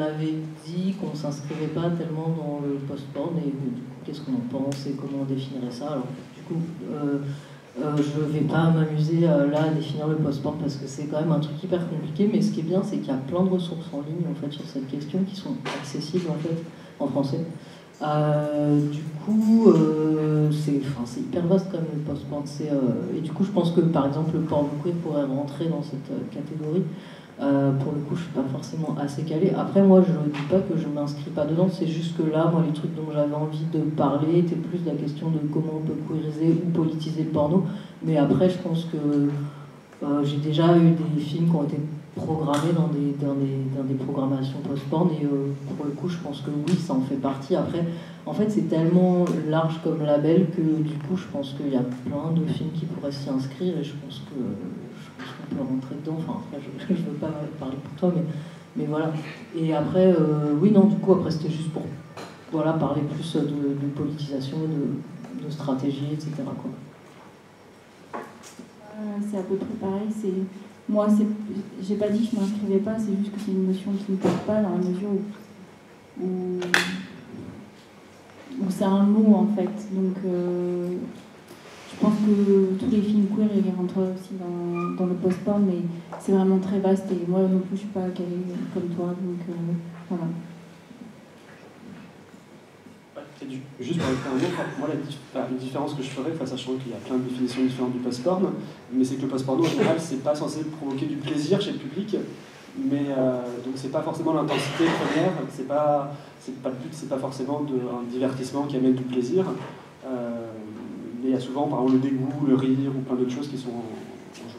avait dit qu'on ne s'inscrivait pas tellement dans le post-porn, et du coup, qu'est-ce qu'on en pense et comment on définirait ça. Alors, du coup, je ne vais pas m'amuser là à définir le post-porn parce que c'est quand même un truc hyper compliqué, mais ce qui est bien, c'est qu'il y a plein de ressources en ligne en fait, sur cette question qui sont accessibles en fait, en français. Du coup, c'est hyper vaste quand même le post-porn. Et du coup, je pense que par exemple le porno queer pourrait rentrer dans cette catégorie. Pour le coup, je suis pas forcément assez calée. Après, moi, je ne dis pas que je m'inscris pas dedans. C'est juste que là, moi, les trucs dont j'avais envie de parler étaient plus la question de comment on peut queeriser ou politiser le porno. Mais après, je pense que j'ai déjà eu des films qui ont été programmés dans des programmations post-porn et pour le coup je pense que oui, ça en fait partie. Après en fait c'est tellement large comme label que du coup je pense qu'il y a plein de films qui pourraient s'y inscrire et je pense qu'on peut rentrer dedans. Enfin après je veux pas parler pour toi mais voilà. Et après oui non du coup après c'était juste pour voilà, parler plus de politisation, de stratégie, etc. quoi. C'est à peu près pareil. Moi, j'ai pas dit que je m'inscrivais pas, c'est juste que c'est une notion qui me parle pas dans la mesure où c'est un mot en fait. Donc, je pense que tous les films queer ils rentrent aussi dans le post-porn, mais c'est vraiment très vaste et moi non plus je suis pas calée comme toi, donc voilà. Juste pour ajouter un mot, moi la différence que je ferais, sachant qu'il y a plein de définitions différentes du post-porn, mais c'est que le post-porno en général c'est pas censé provoquer du plaisir chez le public, mais donc c'est pas forcément l'intensité première, c'est pas le but, c'est pas forcément un divertissement qui amène du plaisir, mais il y a souvent par exemple le dégoût, le rire ou plein d'autres choses qui sont en jeu.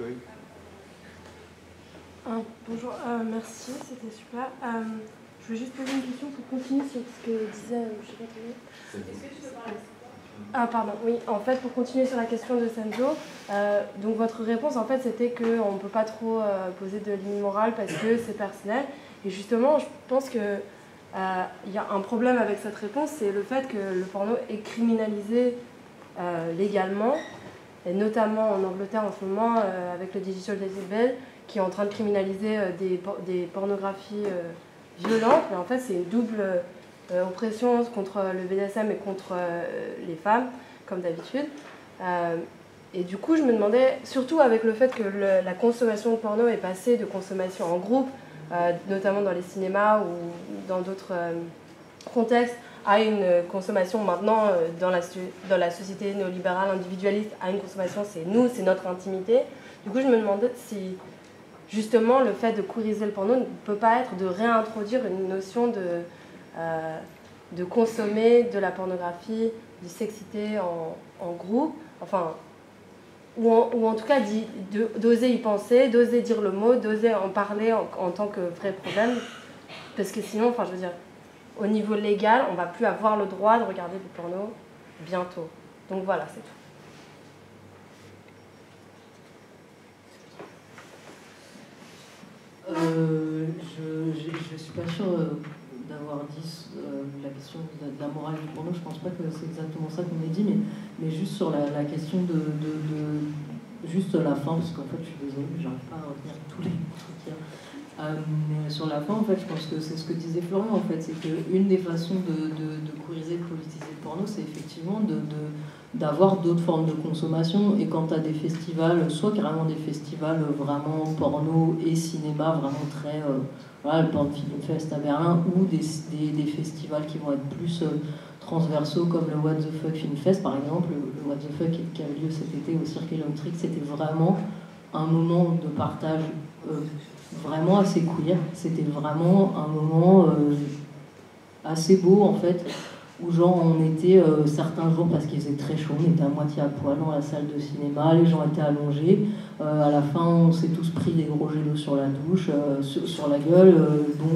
Oui. Bonjour, merci, c'était super. Je voulais juste poser une question pour continuer sur ce que disait, je sais pas trop. Est-ce que tu peux parler? Ah pardon, oui, en fait pour continuer sur la question de Senzo, donc votre réponse en fait c'était qu'on ne peut pas trop poser de limite morale parce que c'est personnel. Et justement, je pense qu'il y a un problème avec cette réponse, c'est le fait que le porno est criminalisé légalement. Et notamment en Angleterre en ce moment, avec le Digital Decibel, qui est en train de criminaliser des pornographies violentes. Mais en fait, c'est une double oppression contre le BDSM et contre les femmes, comme d'habitude. Et du coup, je me demandais, surtout avec le fait que la consommation de porno est passée de consommation en groupe, notamment dans les cinémas ou dans d'autres contextes, à une consommation maintenant dans la société néolibérale individualiste, à une consommation c'est nous, c'est notre intimité. Du coup je me demandais si justement le fait de queeriser le porno ne peut pas être de réintroduire une notion de consommer de la pornographie, de s'exciter en groupe, enfin, ou en tout cas d'oser y penser, d'oser dire le mot, d'oser en parler en tant que vrai problème, parce que sinon, enfin je veux dire, au niveau légal, on ne va plus avoir le droit de regarder du porno bientôt. Donc voilà, c'est tout. Je suis pas sûre d'avoir dit la question de la morale du porno. Je pense pas que c'est exactement ça qu'on ait dit, mais juste sur la question de juste la fin, parce qu'en fait je suis désolée, j'arrive pas à retenir tous les trucs qu'il y a. Mais sur la fin, en fait, je pense que c'est ce que disait Florian, en fait, c'est qu'une des façons de queeriser, de politiser le porno, c'est effectivement d'avoir d'autres formes de consommation. Et quand tu as des festivals, soit carrément des festivals vraiment porno et cinéma, vraiment très... voilà, le Porn Film Fest à Berlin, ou des festivals qui vont être plus transversaux, comme le What the Fuck Film Fest, par exemple. Le What the Fuck qui a eu lieu cet été au Cirque Électrique, c'était vraiment un moment de partage vraiment assez queer. C'était vraiment un moment assez beau, en fait, où genre on était certains jours, parce qu'il faisait très chaud, on était à moitié à poil dans la salle de cinéma, les gens étaient allongés, à la fin on s'est tous pris des gros jets d'eau sur la douche, sur la gueule,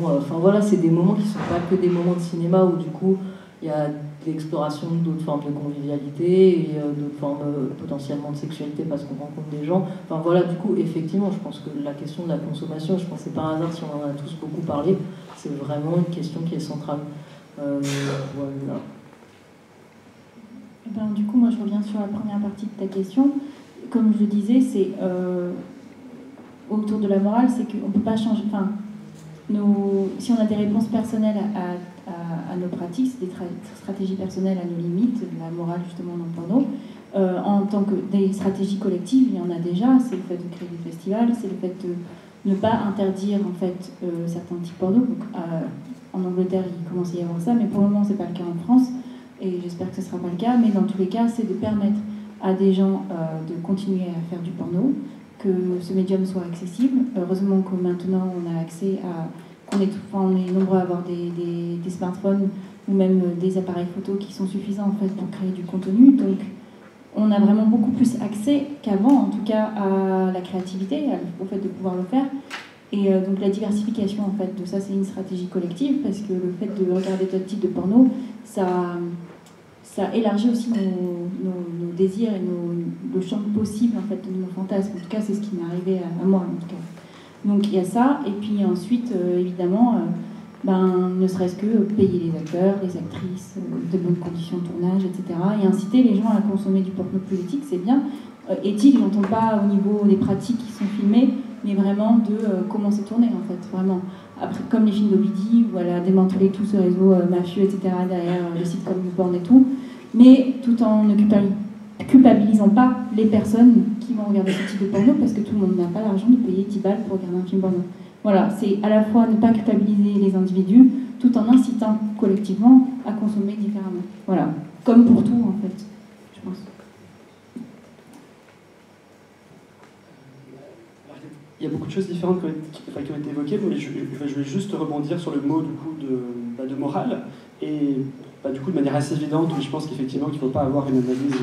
enfin voilà, c'est des moments qui sont pas que des moments de cinéma où du coup il y a l'exploration d'autres formes de convivialité et d'autres formes potentiellement de sexualité parce qu'on rencontre des gens. Enfin voilà, du coup, effectivement, je pense que la question de la consommation, je pense que c'est par hasard si on en a tous beaucoup parlé, c'est vraiment une question qui est centrale. Voilà. Et ben, du coup, moi je reviens sur la première partie de ta question. Comme je le disais, c'est autour de la morale, c'est qu'on ne peut pas changer. Enfin, si on a des réponses personnelles à nos pratiques, c'est des stratégies personnelles à nos limites, la morale justement dans le porno. En tant que des stratégies collectives, il y en a déjà, c'est le fait de créer des festivals, c'est le fait de ne pas interdire en fait certains types porno. Donc, en Angleterre, il commence à y avoir ça, mais pour le moment, c'est pas le cas en France, et j'espère que ce sera pas le cas. Mais dans tous les cas, c'est de permettre à des gens de continuer à faire du porno, que ce médium soit accessible. Heureusement que maintenant, on a accès à on est nombreux à avoir des smartphones ou même des appareils photo qui sont suffisants en fait pour créer du contenu. Donc on a vraiment beaucoup plus accès qu'avant, en tout cas à la créativité, au fait de pouvoir le faire. Et donc la diversification en fait de ça, c'est une stratégie collective parce que le fait de regarder d'autres types de porno, ça élargit aussi nos désirs et le champ possible en fait de nos fantasmes. En tout cas, c'est ce qui m'est arrivé à moi en tout cas. Donc il y a ça, et puis ensuite, évidemment, ne serait-ce que payer les acteurs, les actrices, de bonnes conditions de tournage, etc. Et inciter les gens à consommer du porno plus éthique, c'est bien. Éthique, j'entends pas au niveau des pratiques qui sont filmées, mais vraiment de comment c'est tourné, en fait, vraiment. Après, comme les films d'Ovidie, où elle a démantelé tout ce réseau mafieux, etc., derrière les sites comme YouPorn et tout, mais tout en ne culpabilisant pas les personnes qui vont regarder ce type de porno, parce que tout le monde n'a pas l'argent de payer 10 balles pour regarder un film porno. Voilà, c'est à la fois ne pas culpabiliser les individus, tout en incitant collectivement à consommer différemment. Voilà, comme pour tout en fait, je pense. Il y a beaucoup de choses différentes qui ont été évoquées, mais je vais juste rebondir sur le mot du coup de morale, et du coup de manière assez évidente, je pense qu'effectivement qu'il ne faut pas avoir une analyse...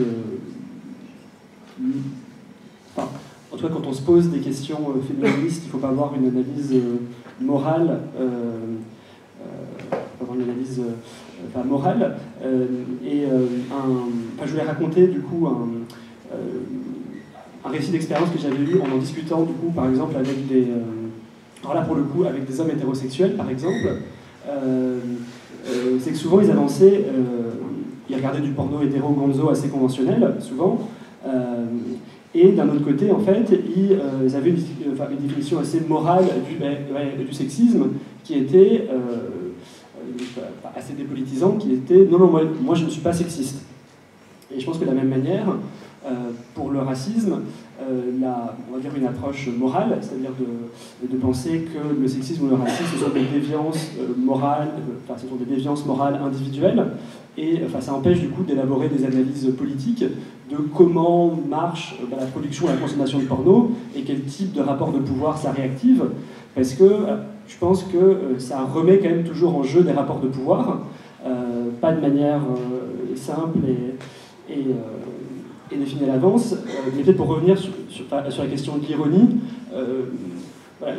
Enfin, en tout cas, quand on se pose des questions féministes, il ne faut pas avoir une analyse morale, morale. Je voulais raconter du coup un récit d'expérience que j'avais eu en discutant du coup, par exemple, avec des, alors là pour le coup, avec des hommes hétérosexuels, par exemple. C'est que souvent ils avançaient, ils regardaient du porno hétéro-gonzo assez conventionnel, souvent. Et d'un autre côté, en fait, ils avaient une définition assez morale du sexisme qui était assez dépolitisant, qui était « non, moi je ne suis pas sexiste ». Et je pense que de la même manière, pour le racisme, on va dire une approche morale, c'est-à-dire de penser que le sexisme ou le racisme, ce sont des déviances morales, ce sont des déviances morales individuelles, et ça empêche du coup d'élaborer des analyses politiques de comment marche la production et la consommation de porno et quel type de rapport de pouvoir ça réactive, parce que je pense que ça remet quand même toujours en jeu des rapports de pouvoir, pas de manière simple et définie à l'avance, mais peut-être pour revenir sur la question de l'ironie, là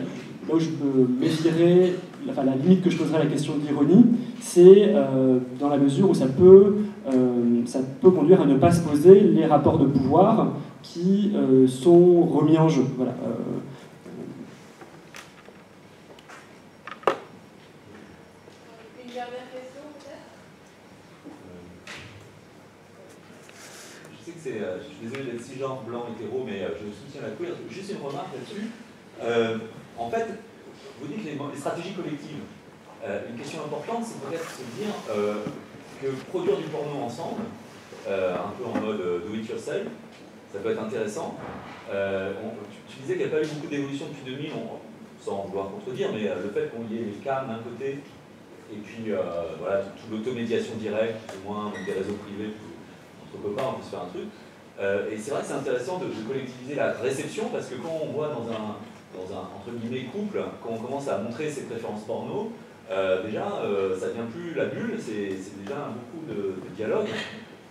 où je me méfierais, la limite que je poserais à la question de l'ironie, c'est dans la mesure où ça peut conduire à ne pas se poser les rapports de pouvoir qui sont remis en jeu. Voilà. Une dernière question peut-être? Je sais que c'est... je suis désolé d'être si genre blanc, hétéro, mais je soutiens la queer. Juste une remarque là-dessus. En fait, vous dites les stratégies collectives. Une question importante, c'est peut-être se dire que produire du porno ensemble, un peu en mode do it yourself, ça peut être intéressant. Tu disais qu'il n'y a pas eu beaucoup d'évolution depuis 2000, sans vouloir contredire, mais le fait qu'on y ait les cams d'un côté, et puis voilà, toute l'automédiation directe, plus ou moins, donc des réseaux privés, entre copains, on peut se faire un truc. Et c'est vrai que c'est intéressant de collectiviser la réception, parce que quand on voit dans un entre guillemets couple, quand on commence à montrer ses préférences porno, déjà ça devient plus la bulle, c'est déjà beaucoup de dialogue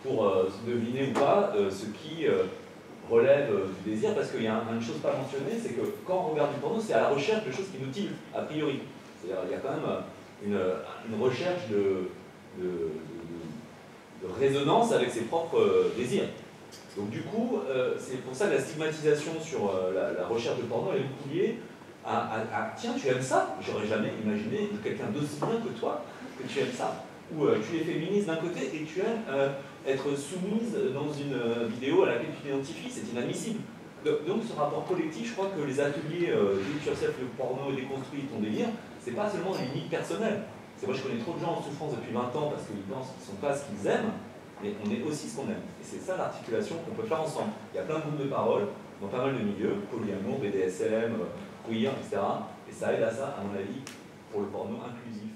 pour deviner ou pas ce qui relève du désir, parce qu'il y a une chose pas mentionnée, c'est que quand on regarde du porno, c'est à la recherche de choses qui nous tirent, a priori. C'est-à-dire il y a quand même une recherche de résonance avec ses propres désirs. Donc du coup, c'est pour ça que la stigmatisation sur la recherche de porno, elle est beaucoup liée à tiens, tu aimes ça? J'aurais jamais imaginé quelqu'un d'aussi bien que toi que tu aimes ça. Ou tu es féministe d'un côté et tu aimes être soumise dans une vidéo à laquelle tu t'identifies, c'est inadmissible. Donc ce rapport collectif, je crois que les ateliers Do It Yourself, le porno et déconstruit ton délire, c'est pas seulement des limites personnelles. Moi je connais trop de gens en souffrance depuis 20 ans parce qu'ils pensent qu'ils ne sont pas ce qu'ils aiment, mais on est aussi ce qu'on aime. Et c'est ça l'articulation qu'on peut faire ensemble. Il y a plein de groupes de parole dans pas mal de milieux, polyamour, BDSM, queer, etc. Et ça aide à ça, à mon avis, pour le porno inclusif.